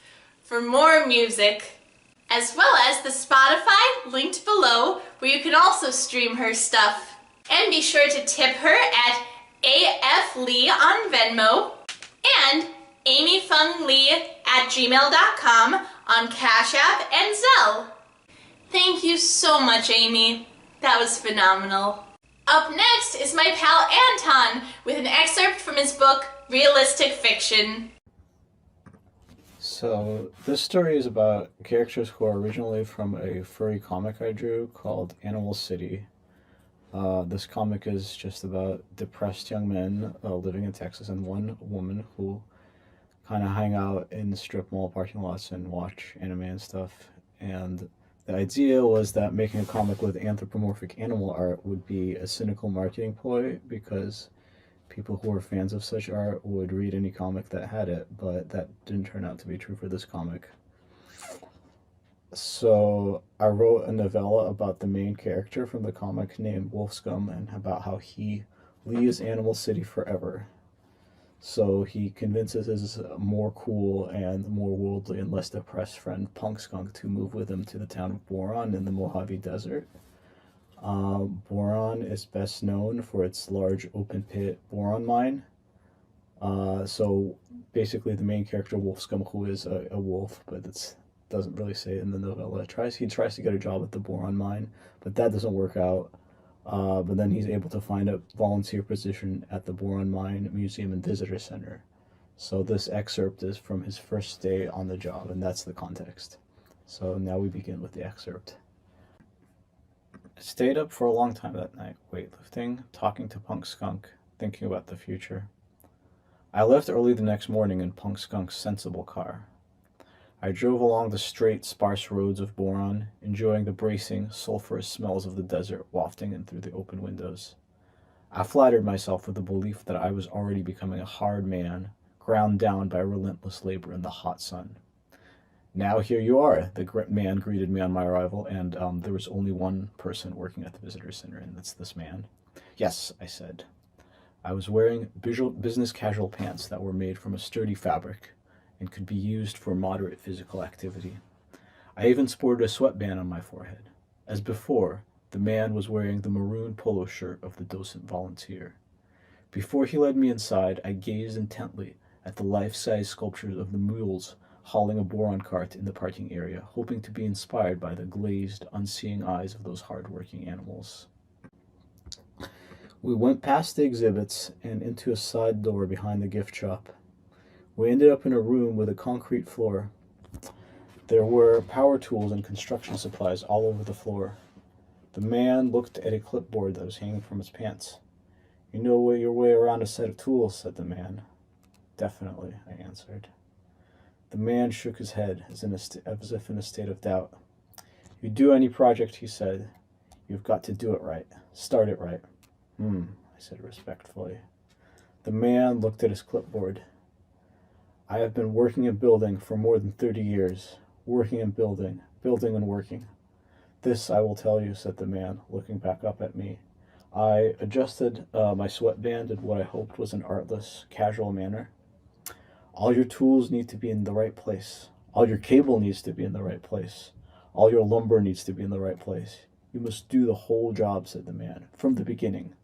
S1: for more music. As well as the Spotify linked below where you can also stream her stuff. And be sure to tip her at AFLee on Venmo and amyfungyilee@gmail.com on Cash App and Zelle. Thank you so much, Amy. That was phenomenal. Up next is my pal Anton with an excerpt from his book, Realistic Fiction.
S9: So, this story is about characters who are originally from a furry comic I drew called Animal City. This comic is just about depressed young men living in Texas and one woman who kind of hang out in strip mall parking lots and watch anime and stuff. And the idea was that making a comic with anthropomorphic animal art would be a cynical marketing ploy because people who are fans of such art would read any comic that had it, but that didn't turn out to be true for this comic. So I wrote a novella about the main character from the comic named Wolfscum and about how he leaves Animal City forever. So he convinces his more cool and more worldly and less depressed friend Punk Skunk to move with him to the town of Boron in the Mojave Desert. Boron is best known for its large open pit boron mine. So basically the main character Wolfscum, who is a wolf, but it doesn't really say it in the novella, he tries to get a job at the boron mine, but that doesn't work out. But then he's able to find a volunteer position at the Boron Mine Museum and Visitor Center. So this excerpt is from his first day on the job, and that's the context. So now we begin with the excerpt. I stayed up for a long time that night, weightlifting, talking to Punk Skunk, thinking about the future. I left early the next morning in Punk Skunk's sensible car. I drove along the straight, sparse roads of Boron, enjoying the bracing, sulfurous smells of the desert wafting in through the open windows. I flattered myself with the belief that I was already becoming a hard man, ground down by relentless labor in the hot sun. Now here you are, the man greeted me on my arrival, and there was only one person working at the visitor center, and that's this man. Yes, I said. I was wearing business casual pants that were made from a sturdy fabric and could be used for moderate physical activity. I even sported a sweatband on my forehead. As before, the man was wearing the maroon polo shirt of the docent volunteer. Before he led me inside, I gazed intently at the life-size sculptures of the mules hauling a boron cart in the parking area, hoping to be inspired by the glazed, unseeing eyes of those hard-working animals. We went past the exhibits and into a side door behind the gift shop. We ended up in a room with a concrete floor. There were power tools and construction supplies all over the floor. The man looked at a clipboard that was hanging from his pants. "You know your way around a set of tools," said the man. "Definitely," I answered. The man shook his head as if in a state of doubt. "You do any project," he said, "you've got to do it right. Start it right." I said respectfully. The man looked at his clipboard. "I have been working and building for more than 30 years. Working and building and working. This I will tell you," said the man, looking back up at me. I adjusted my sweatband in what I hoped was an artless, casual manner. "All your tools need to be in the right place. All your cable needs to be in the right place. All your lumber needs to be in the right place. You must do the whole job," said the man, "from the beginning."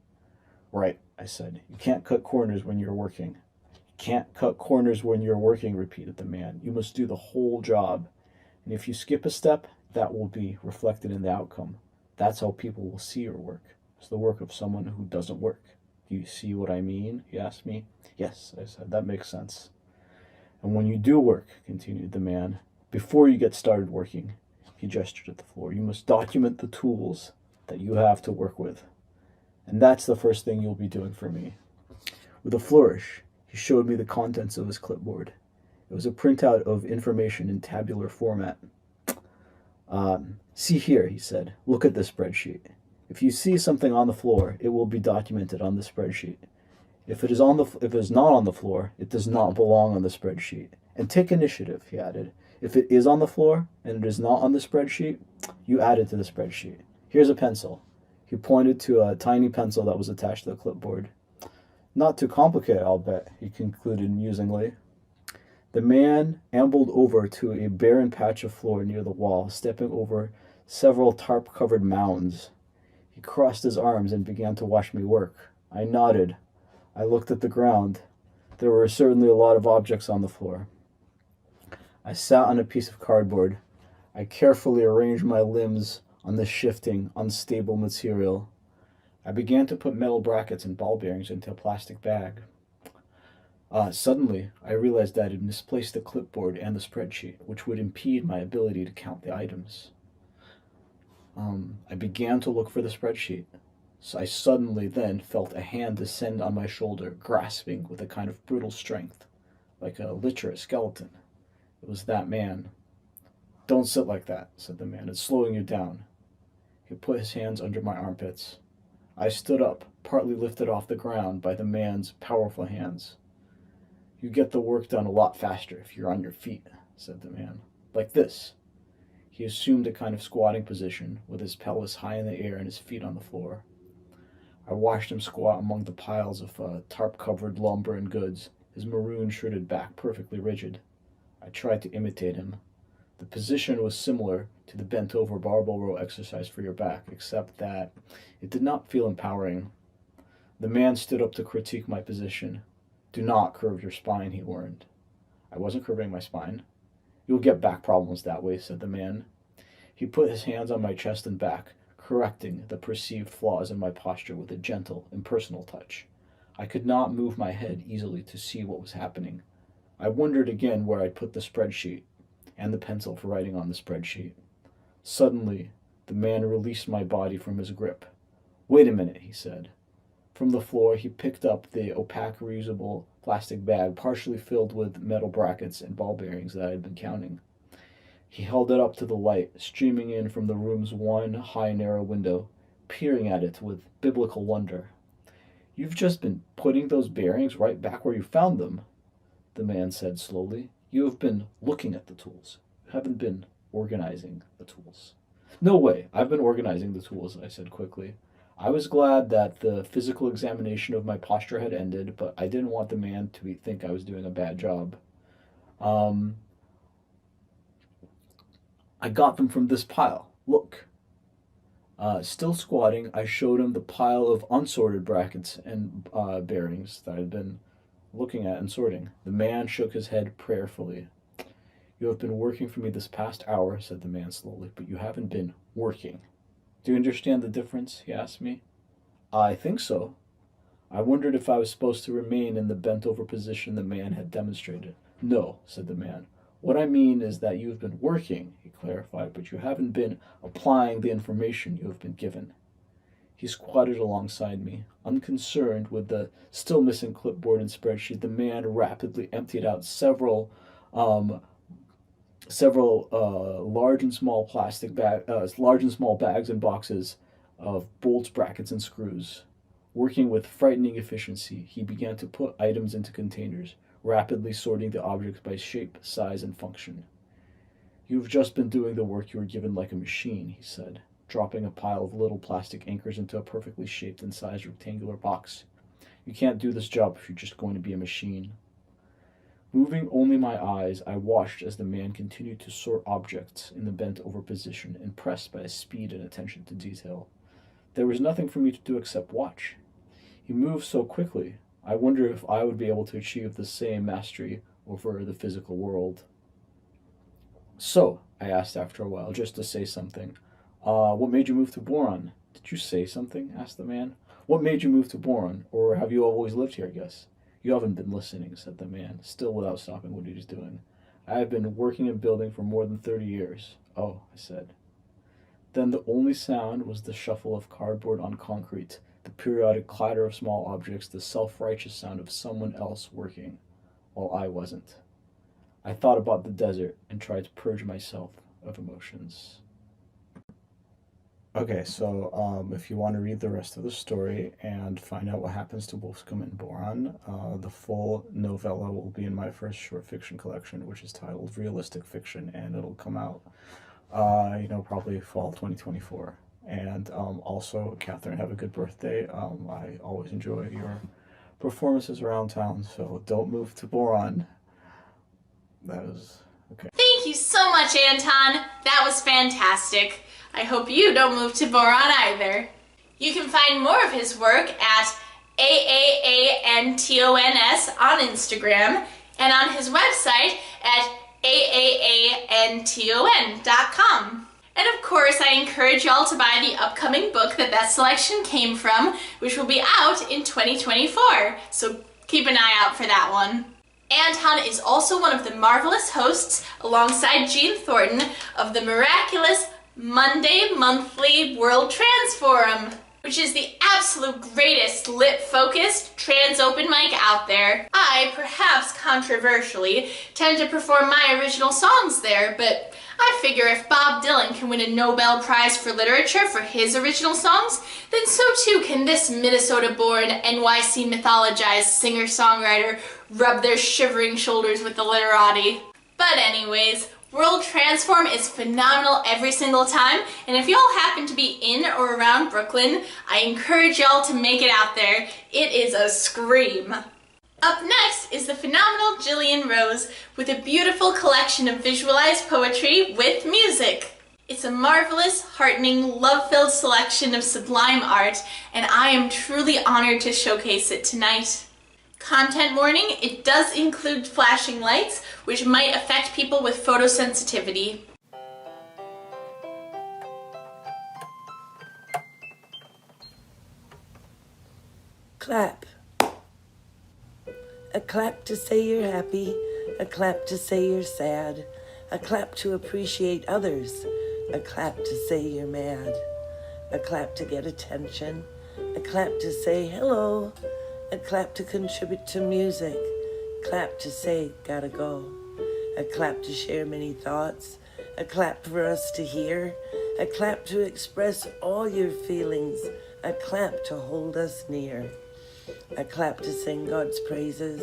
S9: "Right," I said. "You can't cut corners when you're working." "Can't cut corners when you're working," repeated the man. "You must do the whole job. And if you skip a step, that will be reflected in the outcome. That's how people will see your work. It's the work of someone who doesn't work. Do you see what I mean?" he asked me. "Yes," I said. "That makes sense." "And when you do work," continued the man, "before you get started working," he gestured at the floor, "you must document the tools that you have to work with. And that's the first thing you'll be doing for me. With a flourish, he showed me the contents of his clipboard. It was a printout of information in tabular format. See here, he said. Look at this spreadsheet. If you see something on the floor, it will be documented on the spreadsheet. If it is not on the floor, it does not belong on the spreadsheet. And take initiative, he added. If it is on the floor and it is not on the spreadsheet, you add it to the spreadsheet. Here's a pencil. He pointed to a tiny pencil that was attached to the clipboard. Not too complicated, I'll bet, he concluded musingly. The man ambled over to a barren patch of floor near the wall, stepping over several tarp-covered mounds. He crossed his arms and began to watch me work. I nodded. I looked at the ground. There were certainly a lot of objects on the floor. I sat on a piece of cardboard. I carefully arranged my limbs on the shifting, unstable material. I began to put metal brackets and ball bearings into a plastic bag. Suddenly, I realized that I had misplaced the clipboard and the spreadsheet, which would impede my ability to count the items. I began to look for the spreadsheet. So I suddenly then felt a hand descend on my shoulder, grasping with a kind of brutal strength, like a lich or a skeleton. It was that man. Don't sit like that, said the man. It's slowing you down. He put his hands under my armpits. I stood up, partly lifted off the ground by the man's powerful hands. You get the work done a lot faster if you're on your feet, said the man. Like this. He assumed a kind of squatting position, with his pelvis high in the air and his feet on the floor. I watched him squat among the piles of tarp-covered lumber and goods, his maroon shirted back perfectly rigid. I tried to imitate him. The position was similar to the bent-over barbell row exercise for your back, except that it did not feel empowering. The man stood up to critique my position. Do not curve your spine, he warned. I wasn't curving my spine. You'll get back problems that way, said the man. He put his hands on my chest and back, correcting the perceived flaws in my posture with a gentle, impersonal touch. I could not move my head easily to see what was happening. I wondered again where I'd put the spreadsheet, and the pencil for writing on the spreadsheet. Suddenly, the man released my body from his grip. Wait a minute, he said. From the floor, he picked up the opaque, reusable plastic bag, partially filled with metal brackets and ball bearings that I had been counting. He held it up to the light, streaming in from the room's one high, narrow window, peering at it with biblical wonder. You've just been putting those bearings right back where you found them, the man said slowly. You have been looking at the tools. You haven't been organizing the tools. No way, I've been organizing the tools, I said quickly. I was glad that the physical examination of my posture had ended, but I didn't want the man to think I was doing a bad job. I got them from this pile. Look. Still squatting, I showed him the pile of unsorted brackets and bearings that I'd been looking at and sorting. The man shook his head prayerfully. You have been working for me this past hour, said the man slowly, but you haven't been working. Do you understand the difference? He asked me. I think so. I wondered if I was supposed to remain in the bent-over position the man had demonstrated. No, said the man. What I mean is that you have been working, he clarified, but you haven't been applying the information you have been given. He squatted alongside me. Unconcerned with the still missing clipboard and spreadsheet, the man rapidly emptied out several large and small bags and boxes of bolts, brackets, and screws. Working with frightening efficiency, he began to put items into containers, rapidly sorting the objects by shape, size, and function. You've just been doing the work you were given like a machine, he said, dropping a pile of little plastic anchors into a perfectly shaped and sized rectangular box. You can't do this job if you're just going to be a machine. Moving only my eyes, I watched as the man continued to sort objects in the bent-over position, impressed by his speed and attention to detail. There was nothing for me to do except watch. He moved so quickly, I wondered if I would be able to achieve the same mastery over the physical world. So, I asked after a while, just to say something. What made you move to Boron? Did you say something? Asked the man. What made you move to Boron? Or have you always lived here, I guess? You haven't been listening, said the man, still without stopping what he was doing. I have been working in building for more than 30 years. Oh, I said. Then the only sound was the shuffle of cardboard on concrete, the periodic clatter of small objects, the self-righteous sound of someone else working, while I wasn't. I thought about the desert and tried to purge myself of emotions. Okay, so if you want to read the rest of the story and find out what happens to Wolfscombe and Boron, the full novella will be in my first short fiction collection, which is titled Realistic Fiction, and it'll come out, probably fall 2024. And also, Katherine, have a good birthday. I always enjoy your performances around town, so don't move to Boron. That is okay.
S1: Thank you so much, Anton. That was fantastic. I hope you don't move to Boron either. You can find more of his work at AAANTONS on Instagram and on his website at AAANTON.com. And of course, I encourage y'all to buy the upcoming book that selection came from, which will be out in 2024. So keep an eye out for that one. Anton is also one of the marvelous hosts, alongside Jean Thornton, of the miraculous Monday Monthly World Trans Forum, which is the absolute greatest lit-focused trans open mic out there. I, perhaps controversially, tend to perform my original songs there, but I figure if Bob Dylan can win a Nobel Prize for Literature for his original songs, then so too can this Minnesota-born, NYC mythologized singer-songwriter rub their shivering shoulders with the literati. But anyways, World Transform is phenomenal every single time, and if y'all happen to be in or around Brooklyn, I encourage y'all to make it out there. It is a scream. Up next is the phenomenal Gillian Rose with a beautiful collection of visualized poetry with music. It's a marvelous, heartening, love-filled selection of sublime art, and I am truly honored to showcase it tonight. Content warning, it does include flashing lights, which might affect people with photosensitivity.
S10: Clap. A clap to say you're happy, a clap to say you're sad, a clap to appreciate others, a clap to say you're mad, a clap to get attention, a clap to say hello, a clap to contribute to music, clap to say gotta go, a clap to share many thoughts, a clap for us to hear, a clap to express all your feelings, a clap to hold us near, a clap to sing God's praises,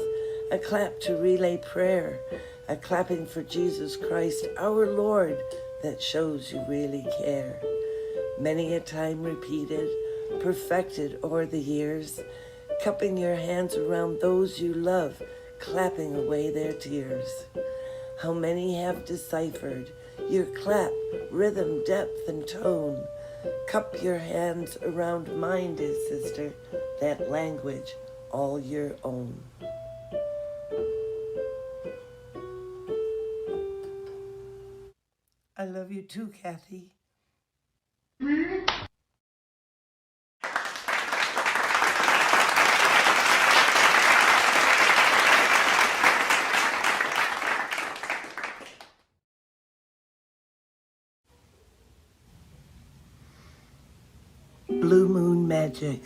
S10: a clap to relay prayer, a clapping for Jesus Christ, our Lord, that shows you really care. Many a time repeated, perfected o'er the years, cupping your hands around those you love, clapping away their tears. How many have deciphered your clap, rhythm, depth, and tone? Cup your hands around mine, dear sister, that language all your own. I love you too, Kathy. Blue moon magic.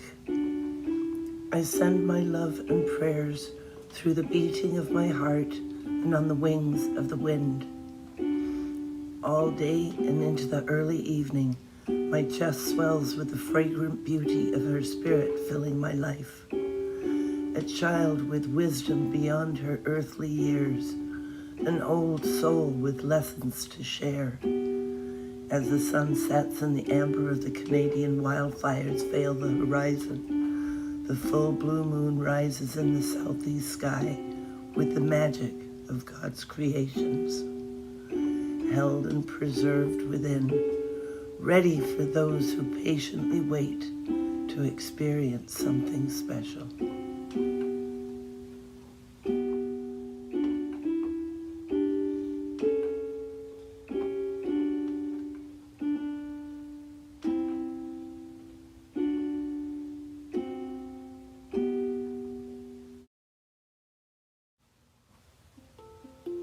S10: I send my love and prayers through the beating of my heart and on the wings of the wind. All day and into the early evening, my chest swells with the fragrant beauty of her spirit filling my life. A child with wisdom beyond her earthly years, an old soul with lessons to share. As the sun sets and the amber of the Canadian wildfires veil the horizon, the full blue moon rises in the southeast sky with the magic of God's creations, held and preserved within, ready for those who patiently wait to experience something special.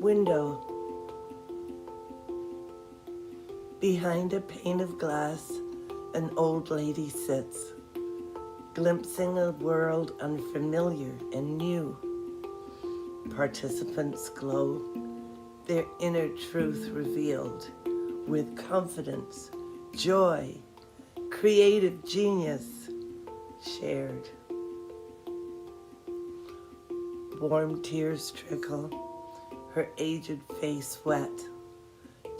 S10: Window. Behind a pane of glass, an old lady sits, glimpsing a world unfamiliar and new. Participants glow, their inner truth revealed, with confidence, joy, creative genius shared. Warm tears trickle, her aged face wet,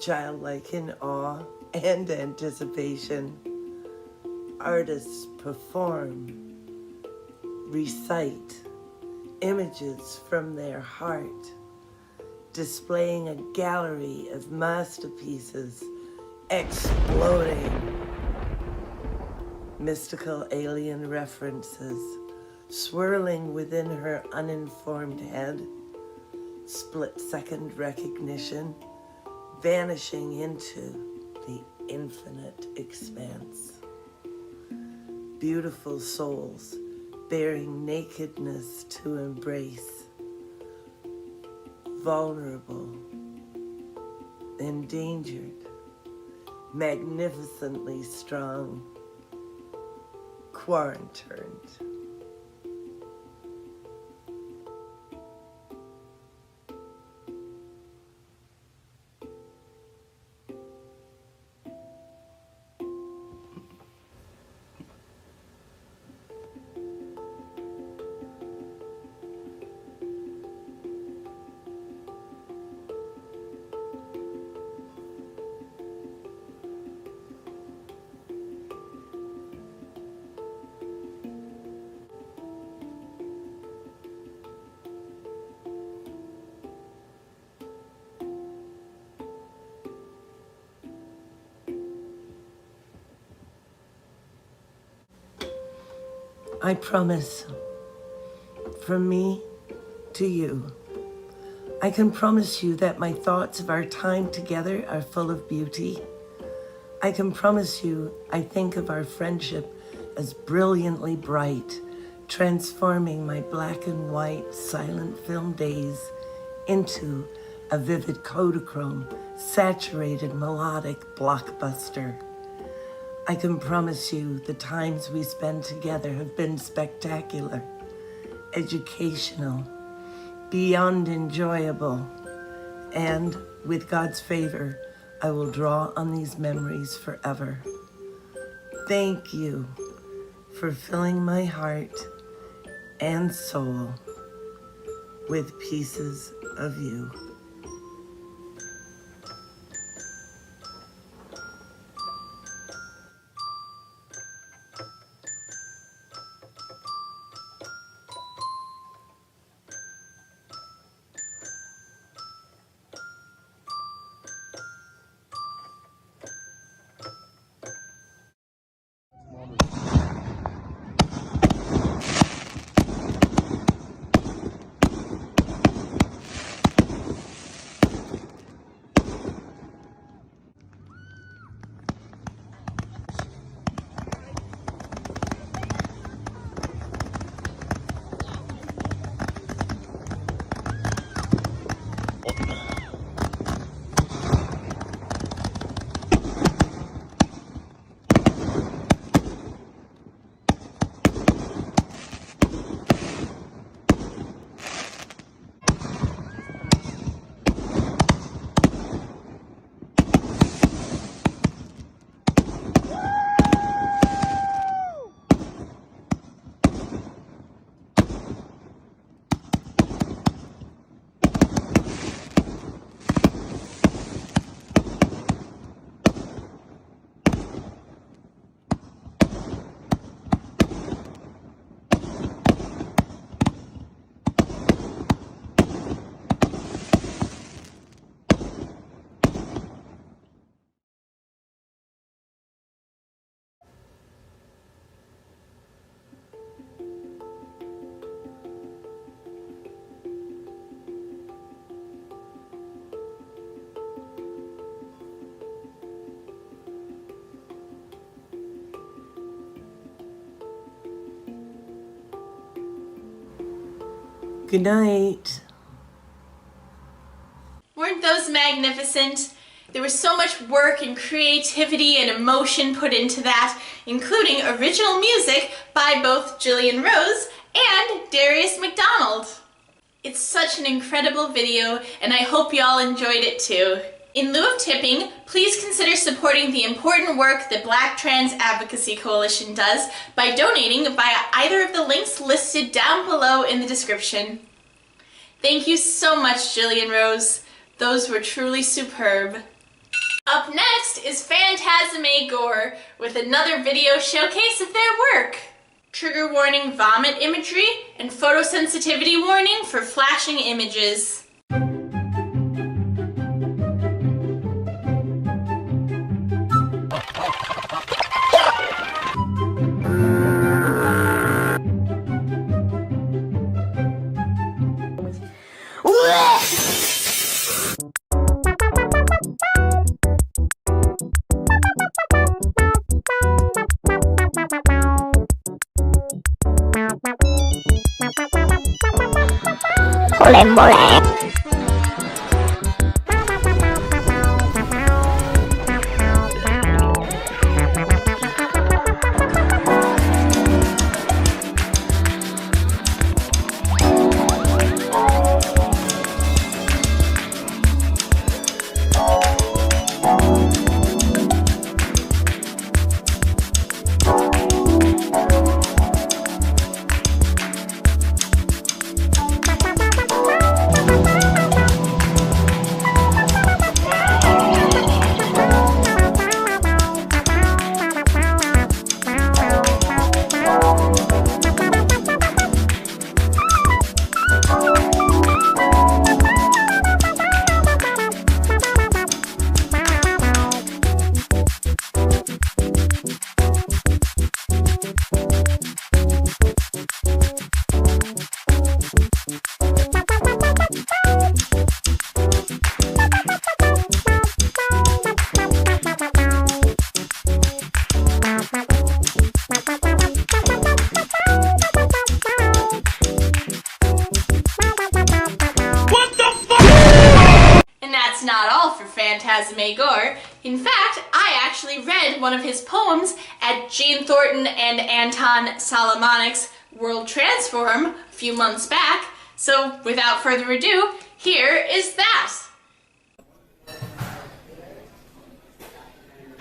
S10: childlike in awe and anticipation. Artists perform, recite images from their heart, displaying a gallery of masterpieces exploding. Mystical alien references swirling within her uninformed head, split-second recognition vanishing into the infinite expanse. Beautiful souls bearing nakedness to embrace, vulnerable, endangered, magnificently strong, quarantined. I promise, from me to you, I can promise you that my thoughts of our time together are full of beauty. I can promise you I think of our friendship as brilliantly bright, transforming my black and white silent film days into a vivid Kodachrome, saturated melodic blockbuster. I can promise you the times we spend together have been spectacular, educational, beyond enjoyable, and with God's favor, I will draw on these memories forever. Thank you for filling my heart and soul with pieces of you. Good night.
S1: Weren't those magnificent? There was so much work and creativity and emotion put into that, including original music by both Gillian Rose and Darius McDonald. It's such an incredible video, and I hope y'all enjoyed it too. In lieu of tipping, please consider supporting the important work the Black Trans Advocacy Coalition does by donating via either of the links listed down below in the description. Thank you so much, Gillian Rose. Those were truly superb. Up next is Phantasm A Gore with another video showcase of their work. Trigger warning vomit imagery and photosensitivity warning for flashing images. Phantasm A Gore. In fact, I actually read one of his poems at Jane Thornton and Anton Solomonik's World Trans Forum a few months back, so without further ado, here is that.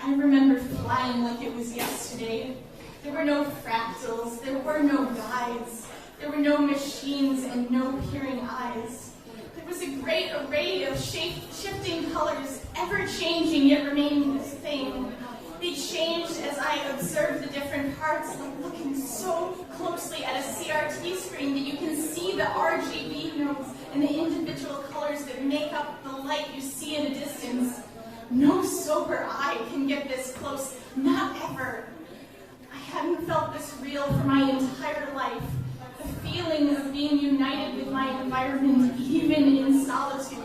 S1: I remember flying like it was yesterday. There were no fractals, there were no guides, there were no machines and no peering eyes. There was a great array of shifting colors, ever-changing yet remaining the same. They changed as I observed the different parts, like looking so closely at a CRT screen that you can see the RGB nodes and the individual colors that make up the light you see in a distance. No sober eye can get this close, not ever. I hadn't felt this real for my entire life. The feeling of being united with my environment, even in solitude.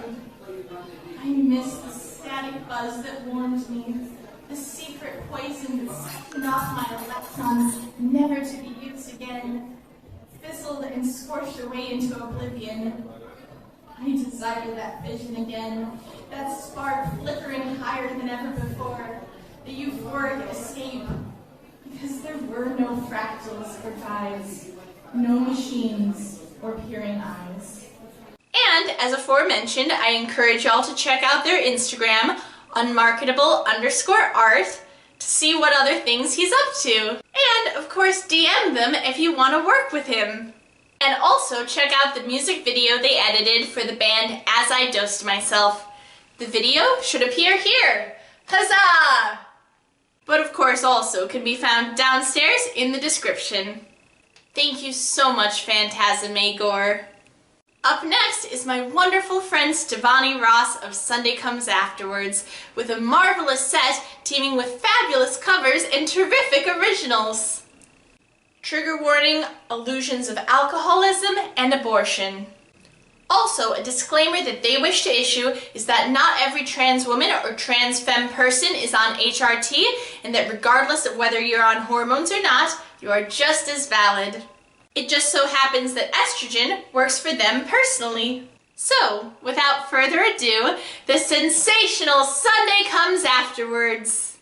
S1: I miss the static buzz that warmed me, the secret poison that sectioned off my electrons, never to be used again, fizzled and scorched away into oblivion. I desire that vision again, that spark flickering higher than ever before, the euphoric escape, because there were no fractals or guides, no machines or peering eyes. And as aforementioned, I encourage y'all to check out their Instagram, unmarketable_art, to see what other things he's up to. And of course, DM them if you want to work with him. And also check out the music video they edited for the band As I Dosed Myself. The video should appear here. Huzzah! But of course also can be found downstairs in the description. Thank you so much, Phantasm A Gore. Up next is my wonderful friend Stevonnie Ross of Sunday Comes Afterwards, with a marvelous set teaming with fabulous covers and terrific originals. Trigger warning, allusions of alcoholism and abortion. Also, a disclaimer that they wish to issue is that not every trans woman or trans femme person is on HRT, and that regardless of whether you're on hormones or not, you are just as valid. It just so happens that estrogen works for them personally. So, without further ado, the sensational Sunday comes afterwards.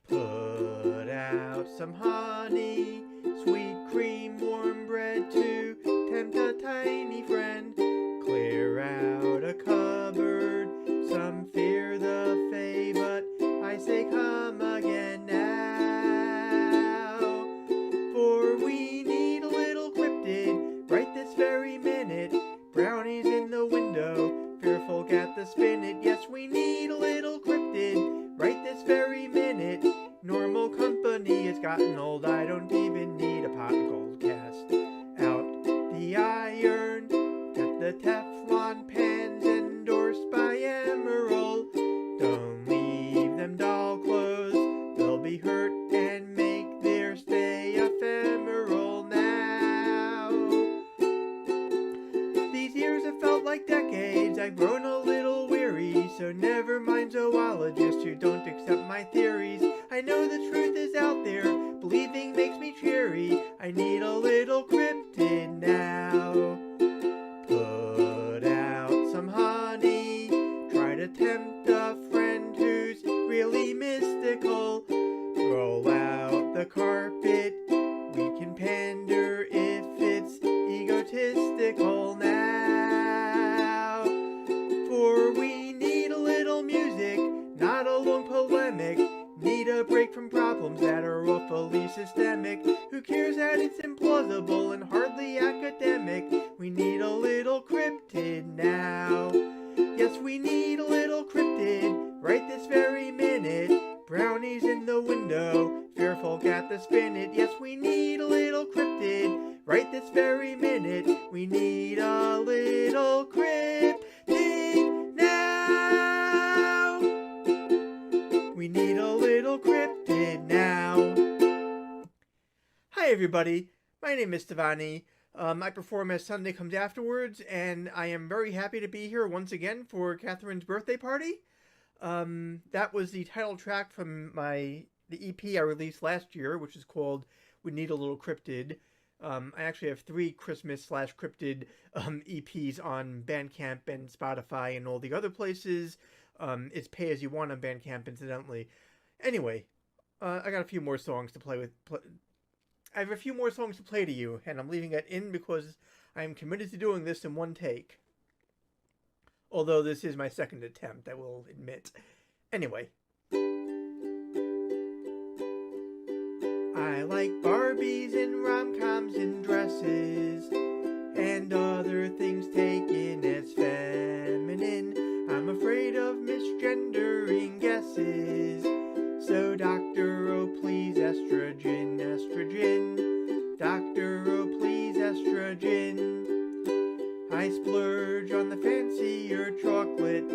S11: Put out some honey, sweet cream, warm bread to tempt a tiny friend. Clear out a cupboard, some fear the fay, but I say come again now. For we need a little cryptid right this very minute. Brownies in the window, fearful cat the spinet. Yes, we need a little cryptid right this very minute. Normal company has gotten old, I don't even need a pot of gold. Cast out the iron, get the Teflon pans endorsed by Emerald. Don't leave them doll clothes, they'll be hurt and make their stay ephemeral now. These years have felt like decades, I've grown a little weary, so never mind zoologists who don't accept my theories. I know the truth is out there, believing makes me cheery. I need a little cryptid now. Put out some honey, try to tempt a friend who's really mystical. Roll out the carpet, we can pander if it's egotistical now. For we need a little music, not a long polemic. Need a break from problems that are awfully systemic. Who cares that it's implausible and hardly academic? We need a little cryptid now. Yes, we need a little cryptid right this very minute. Brownies in the window, fearful cat the spinet. Yes, we need a little cryptid right this very minute. We need a little cryptid now. We need a little cryptid now. Hi everybody, my name is Stevonnie. I perform as Sunday Comes Afterwards, and I am very happy to be here once again for Katherine's birthday party. That was the title track from the EP I released last year, which is called We Need a Little Cryptid. I actually have 3 Christmas/cryptid EPs on Bandcamp and Spotify and all the other places. It's pay as you want on Bandcamp, incidentally. Anyway, I got a few more songs to play with. I have a few more songs to play to you, and I'm leaving it in because I am committed to doing this in one take. Although this is my second attempt, I will admit. Anyway. I like Barbies and rom-coms and dresses, and other things taken as feminine. I'm afraid of misgendering guesses, so doctor, oh please, estrogen, estrogen. Doctor, oh please, estrogen. I splurge on the fancier chocolate.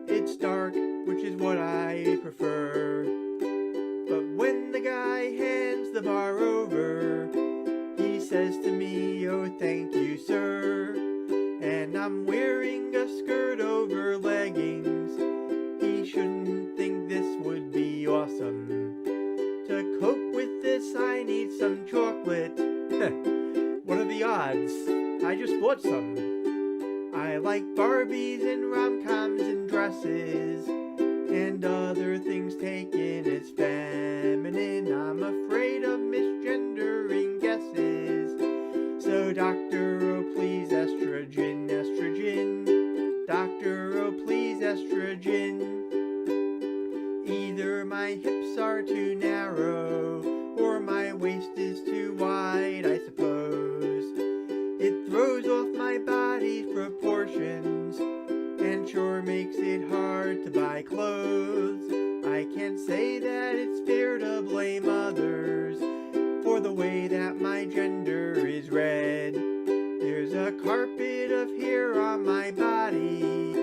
S11: It's dark, which is what I prefer. But when the guy hands the bar over, he says to me, oh thank you, sir. And I'm wearing a skirt over leggings. He shouldn't think this would be awesome. To cope with this, I need some chocolate. What are the odds? I just bought some. I like Barbies and rom-coms and dresses, and other things taken as feminine. I'm afraid of misgendering guesses, so doctor, oh please, estrogen, estrogen. Doctor, oh please, estrogen. Either my hips are too narrow, or my waist is too wide, I suppose. It throws off my body's proportions, and sure makes it hard to buy clothes. I can't say that it's fair to blame others for the way that my gender is read. There's a carpet of hair on my body,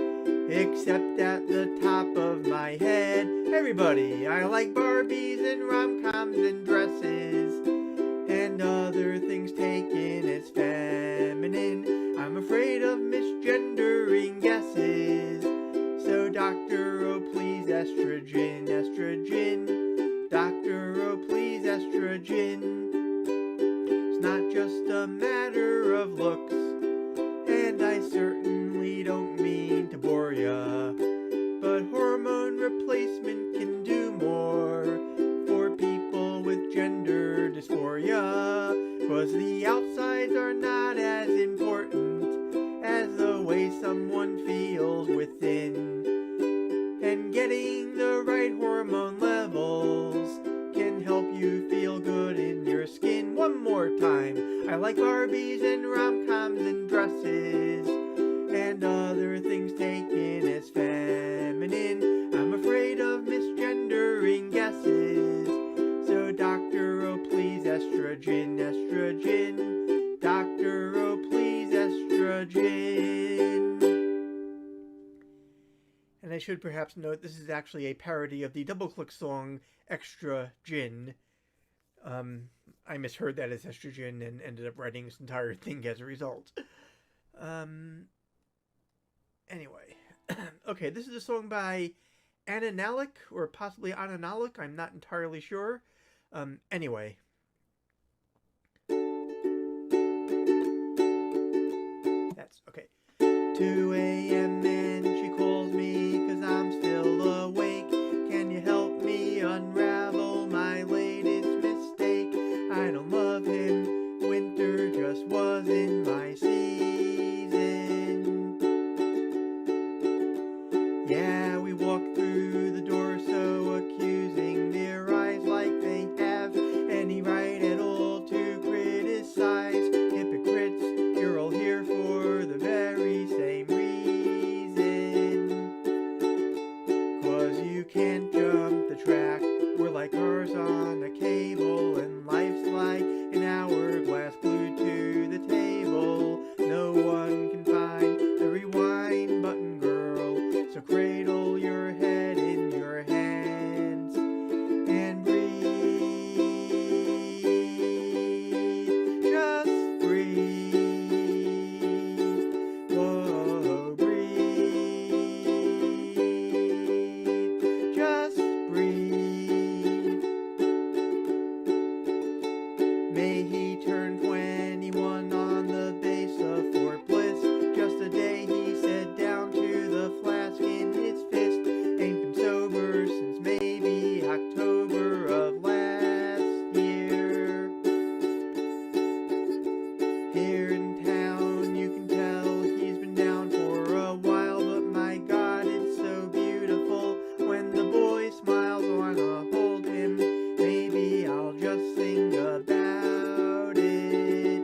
S11: except at the top of my head. Everybody, I like Barbies and rom-coms and dresses, and other things taken as feminine. I'm afraid of misgendering guesses, so doctor, oh please, estrogen, estrogen. Doctor, oh please, estrogen. It's not just a matter of looks, and I certainly should perhaps note this is actually a parody of the DoubleClick song Extra Gin. I misheard that as estrogen and ended up writing this entire thing as a result. Anyway. Okay, this is a song by Ananalik, or possibly Ananalik, I'm not entirely sure. Anyway. That's okay. 2 a.m. and she calls me 'cause I'm still awake. Can you help me unravel my latest mistake? I don't love him. Winter just wasn't my season. Yeah, we walked through the door so accusing, their eyes like they have any right at all to criticize. Hypocrites, you're all here for the very same reason. 'Cause you can't jump the track. We're like cars on a cable, and life's like an hourglass glued to the table. No one can find the rewind button, girl, so cradle your head in your hands and breathe. Just breathe. Whoa, breathe. Just breathe. May he turn 21 on the base of Fort Bliss. Just a day he sat down to the flask in his fist. Ain't been sober since maybe October of last year. Here in town you can tell he's been down for a while, but my God, it's so beautiful when the boy smiles. Wanna hold him, maybe I'll just sing about it.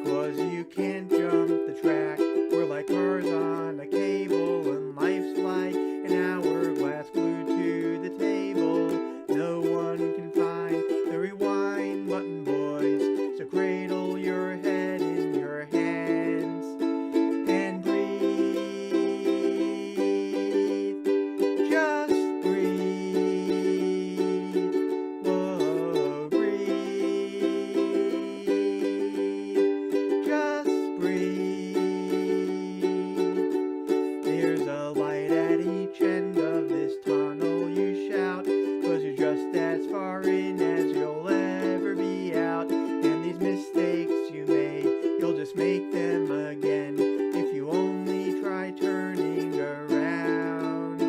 S11: 'Cause you can't jump the track. We're like cars on a cable, and life's like an hourglass glued to the table. No one can find the rewind button, boys, so cradle your head in your hands and breathe. Just breathe. Whoa, breathe. Just breathe. There's a light at each end of this tunnel, you shout, 'cause you're just as far in as you'll ever be out. And these mistakes you made, you'll just make them again if you only try turning around.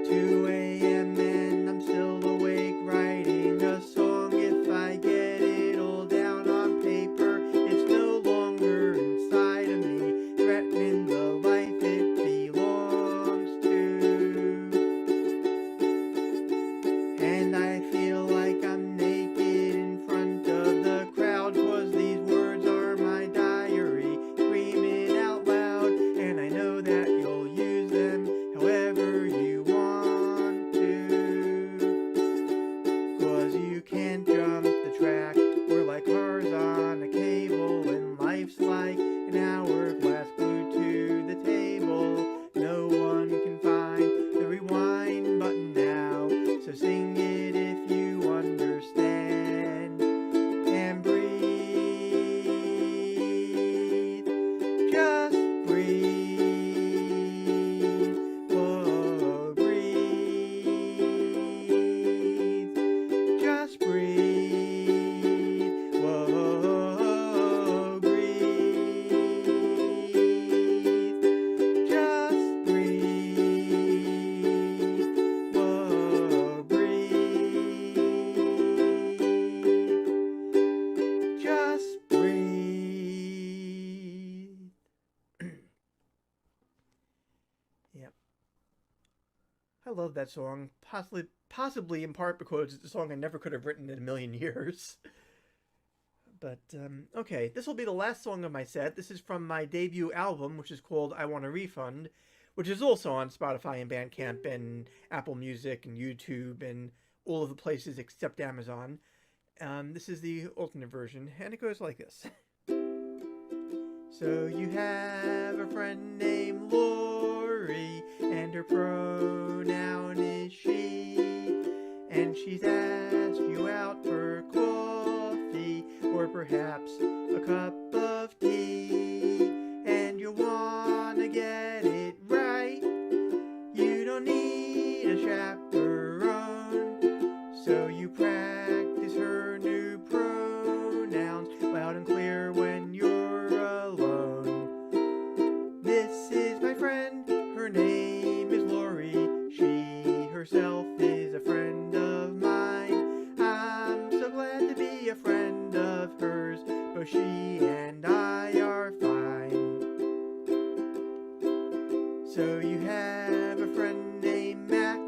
S11: 2 a.m. and I'm still awake writing a song. If I get it all down on paper, it's no longer inside of me, threatening the life it belongs to. And I feel like I'm naked in front of the crowd, 'cause these words are my diary, screaming out loud. And I know that you'll use them however you want to. 'Cause you can't jump the track. We're like cars on a cable, and life's like an hourglass glued to the table. No one can find the rewind button now, so sing it if you understand and breathe. Just breathe. Whoa, breathe. Just breathe. Whoa, breathe. Just breathe. Whoa, breathe. Just breathe. Yep. I love that song, possibly in part because it's a song I never could have written in a million years. But, okay, this will be the last song of my set. This is from my debut album, which is called I Want a Refund, which is also on Spotify and Bandcamp and Apple Music and YouTube and all of the places except Amazon. This is the alternate version, and it goes like this. So you have a friend named Lori, and her pronoun is she. And she's asked you out for coffee, or perhaps a cup of tea. And you wanna get it right. You don't need a chaperone. So you practice her new pronouns loud and clear when you're alone. This is my friend, her name is Lori. She herself is a friend of mine. I'm so glad to be a friend of hers, but she and I are fine. So you have a friend named Max,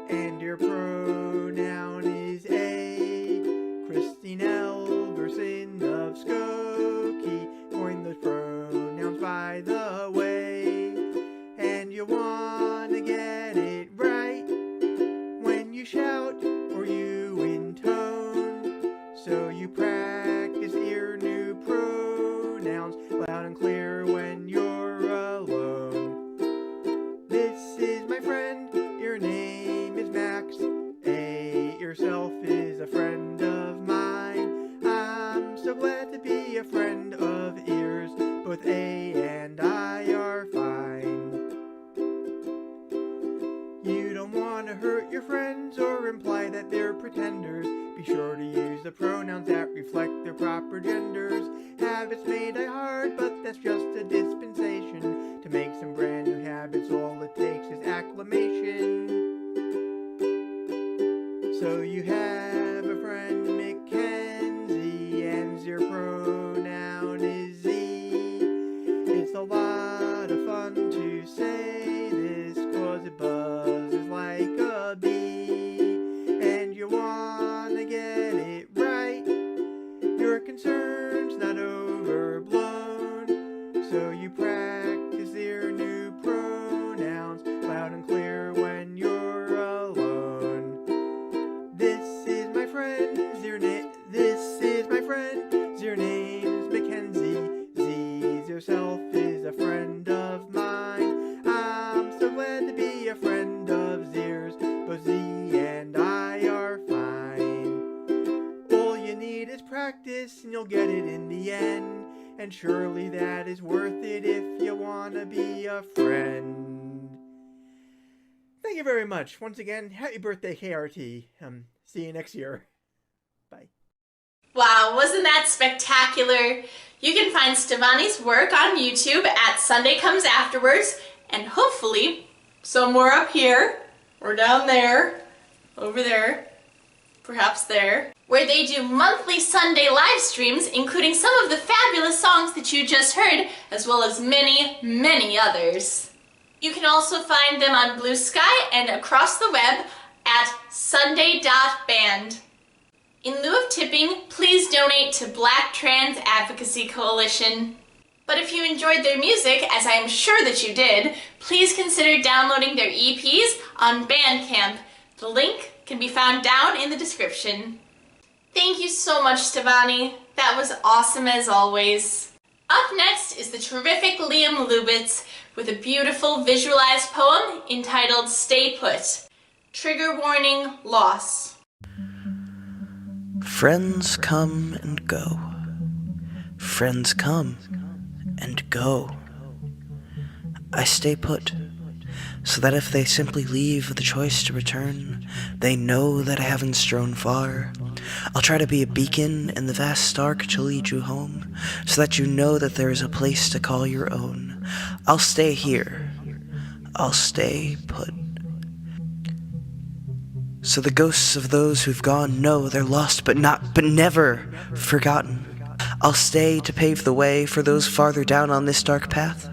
S11: and your pronoun is A. Christine Elverson of Skokie coined those pronouns, by the way. And you wanna get it right when you shout or you intone. So you practice your new pronouns loud and clear when you're alone. This is my friend, your name is Max. A yourself is a friend of mine. I'm so glad to be a friend of ears. Both A and I are fine. You don't want to hurt your friends or imply that they're pretenders. Be sure to use the pronouns that reflect their proper genders. Habits may die hard, but that's just a dispensation. To make some brand new habits, all it takes is acclamation. So you have a friend, Mackenzie, and your pronoun is Z. It's a lot of fun to say this, 'cause it buzzes like a bee. And you wanna get it right, your concern's not overblown. So you practice your new pronouns loud and clear when you're alone. This is my friend, your name's Mackenzie. Z yourself is a friend of mine. I'm so glad to be a friend of Zers, but Z and I are fine. All you need is practice and you'll get it in the end. And surely that is worth it if you wanna be a friend. Thank you very much. Once again, happy birthday, KRT. See you next year. Bye.
S1: Wow, wasn't that spectacular? You can find Stevonnie's work on YouTube at Sunday Comes Afterwards, and hopefully somewhere up here, or down there, over there, perhaps there, where they do monthly Sunday live streams, including some of the fabulous songs that you just heard, as well as many, many others. You can also find them on BlueSky and across the web at sunday.band. In lieu of tipping, please donate to Black Trans Advocacy Coalition. But if you enjoyed their music, as I am sure that you did, please consider downloading their EPs on Bandcamp. The link can be found down in the description. Thank you so much, Stevonnie. That was awesome as always. Up next is the terrific Liam Lubitz with a beautiful visualized poem entitled Stay Put. Trigger warning, loss.
S12: Friends come and go. Friends come and go. I stay put, so that if they simply leave with the choice to return, they know that I haven't strolled far. I'll try to be a beacon in the vast dark to lead you home, so that you know that there is a place to call your own. I'll stay here. I'll stay put. So the ghosts of those who've gone know they're lost but never forgotten. I'll stay to pave the way for those farther down on this dark path,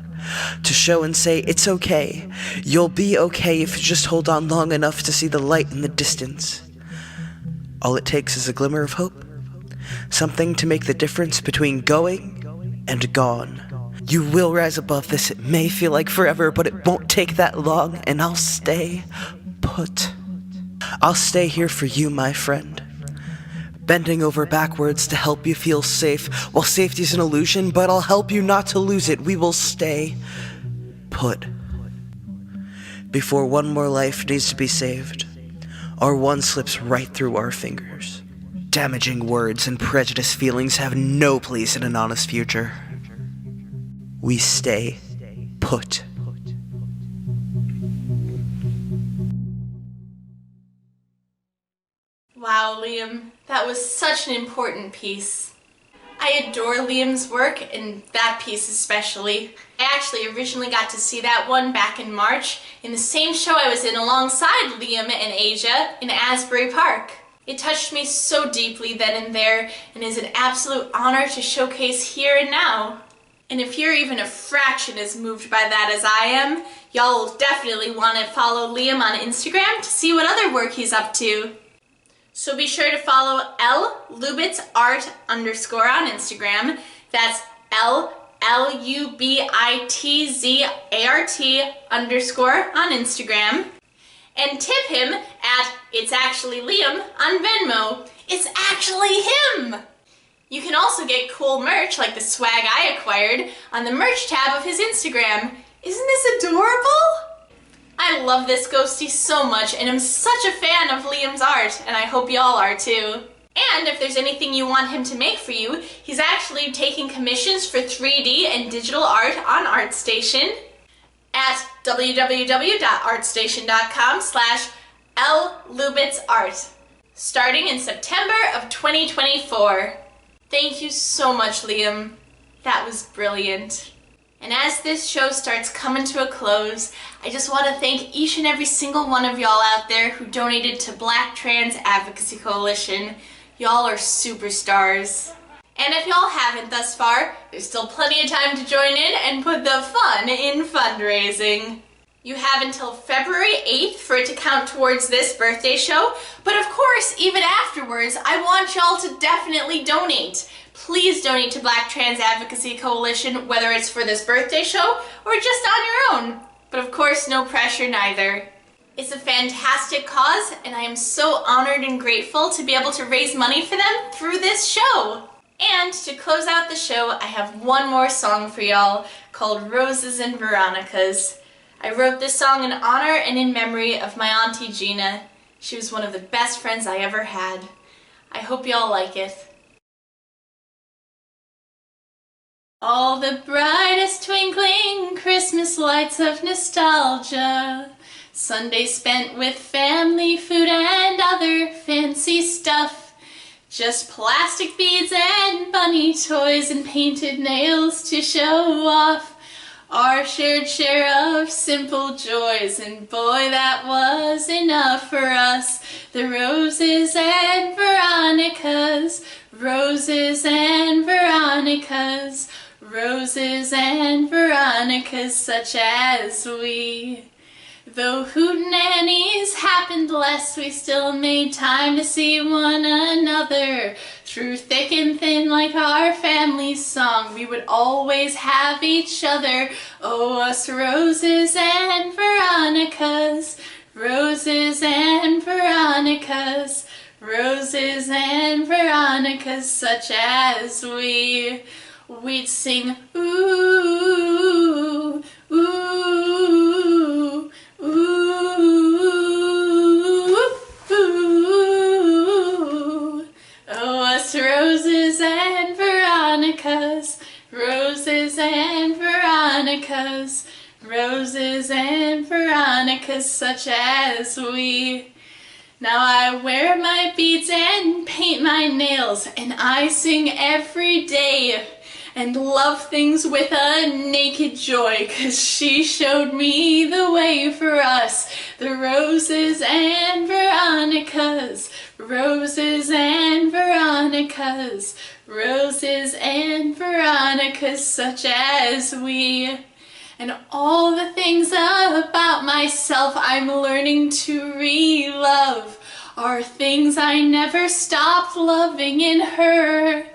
S12: to show and say it's okay. You'll be okay if you just hold on long enough to see the light in the distance. All it takes is a glimmer of hope, something to make the difference between going and gone. You will rise above this. It may feel like forever, but it won't take that long, and I'll stay put. I'll stay here for you, my friend. bending over backwards to help you feel safe. While safety's an illusion, but I'll help you not to lose it. We will stay put. Before one more life needs to be saved, or one slips right through our fingers. Damaging words and prejudiced feelings have no place in an honest future. We stay put.
S1: Wow, Liam, that was such an important piece. I adore Liam's work, and that piece especially. I actually originally got to see that one back in March in the same show I was in alongside Liam and Asia in Asbury Park. It touched me so deeply then and there, and is an absolute honor to showcase here and now. And if you're even a fraction as moved by that as I am, y'all will definitely want to follow Liam on Instagram to see what other work he's up to. So be sure to follow Lubitz art _ on Instagram. That's LUBITZART _ on Instagram. And tip him at isActuallyLiam on Venmo. It's actually him! You can also get cool merch like the swag I acquired on the merch tab of his Instagram. Isn't this adorable? I love this ghostie so much, and I'm such a fan of Liam's art, and I hope y'all are too. And if there's anything you want him to make for you, he's actually taking commissions for 3D and digital art on ArtStation at www.artstation.com/LLubitzart, starting in September of 2024. Thank you so much, Liam. That was brilliant. And as this show starts coming to a close, I just want to thank each and every single one of y'all out there who donated to Black Trans Advocacy Coalition. Y'all are superstars. And if y'all haven't thus far, there's still plenty of time to join in and put the fun in fundraising. You have until February 8th for it to count towards this birthday show, but of course, even afterwards, I want y'all to definitely donate. Please donate to Black Trans Advocacy Coalition, whether it's for this birthday show or just on your own. But of course, no pressure neither. It's a fantastic cause, and I am so honored and grateful to be able to raise money for them through this show. And to close out the show, I have one more song for y'all called Roses and Veronicas. I wrote this song in honor and in memory of my Auntie Gina. She was one of the best friends I ever had. I hope y'all like it. All the brightest twinkling Christmas lights of nostalgia, Sunday spent with family, food and other fancy stuff, just plastic beads and bunny toys and painted nails to show off our shared share of simple joys, and boy, that was enough for us. The roses and Veronicas, roses and Veronicas, roses and Veronicas such as we. Though hootenannies happened less, we still made time to see one another. Through thick and thin like our family's song, we would always have each other. Oh, us roses and Veronicas, roses and Veronicas, roses and Veronicas such as we. We'd sing, ooh, ooh, ooh, ooh. Oh, us roses and Veronicas, roses and Veronicas, roses and Veronicas such as we. Now I wear my beads and paint my nails, and I sing every day and love things with a naked joy, 'cause she showed me the way for us. The roses and Veronicas, roses and Veronicas, roses and Veronicas such as we. And all the things about myself I'm learning to re-love are things I never stopped loving in her.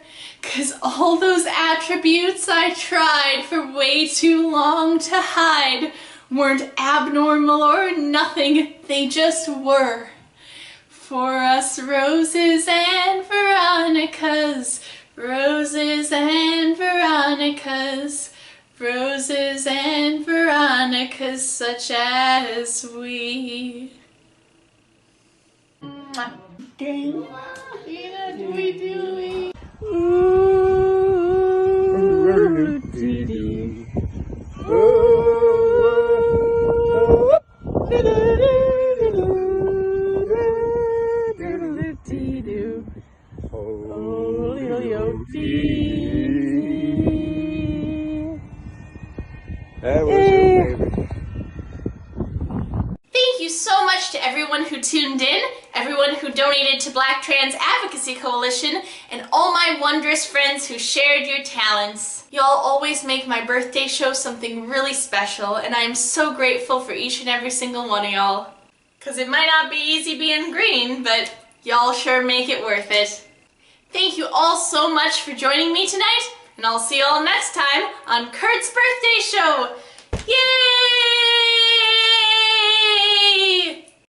S1: 'Cause all those attributes I tried for way too long to hide weren't abnormal or nothing, they just were. For us roses and Veronicas, roses and Veronicas, roses and Veronicas such as we. Dang. What are we doing?
S13: That was your favorite.
S1: Thank you so much to everyone who tuned in, everyone who donated to Black Trans Advocacy Coalition, and all my wondrous friends who shared your talents. Y'all always make my birthday show something really special, and I am so grateful for each and every single one of y'all. 'Cause it might not be easy being green, but y'all sure make it worth it. Thank you all so much for joining me tonight, and I'll see y'all next time on Kurt's Birthday Show! Yay!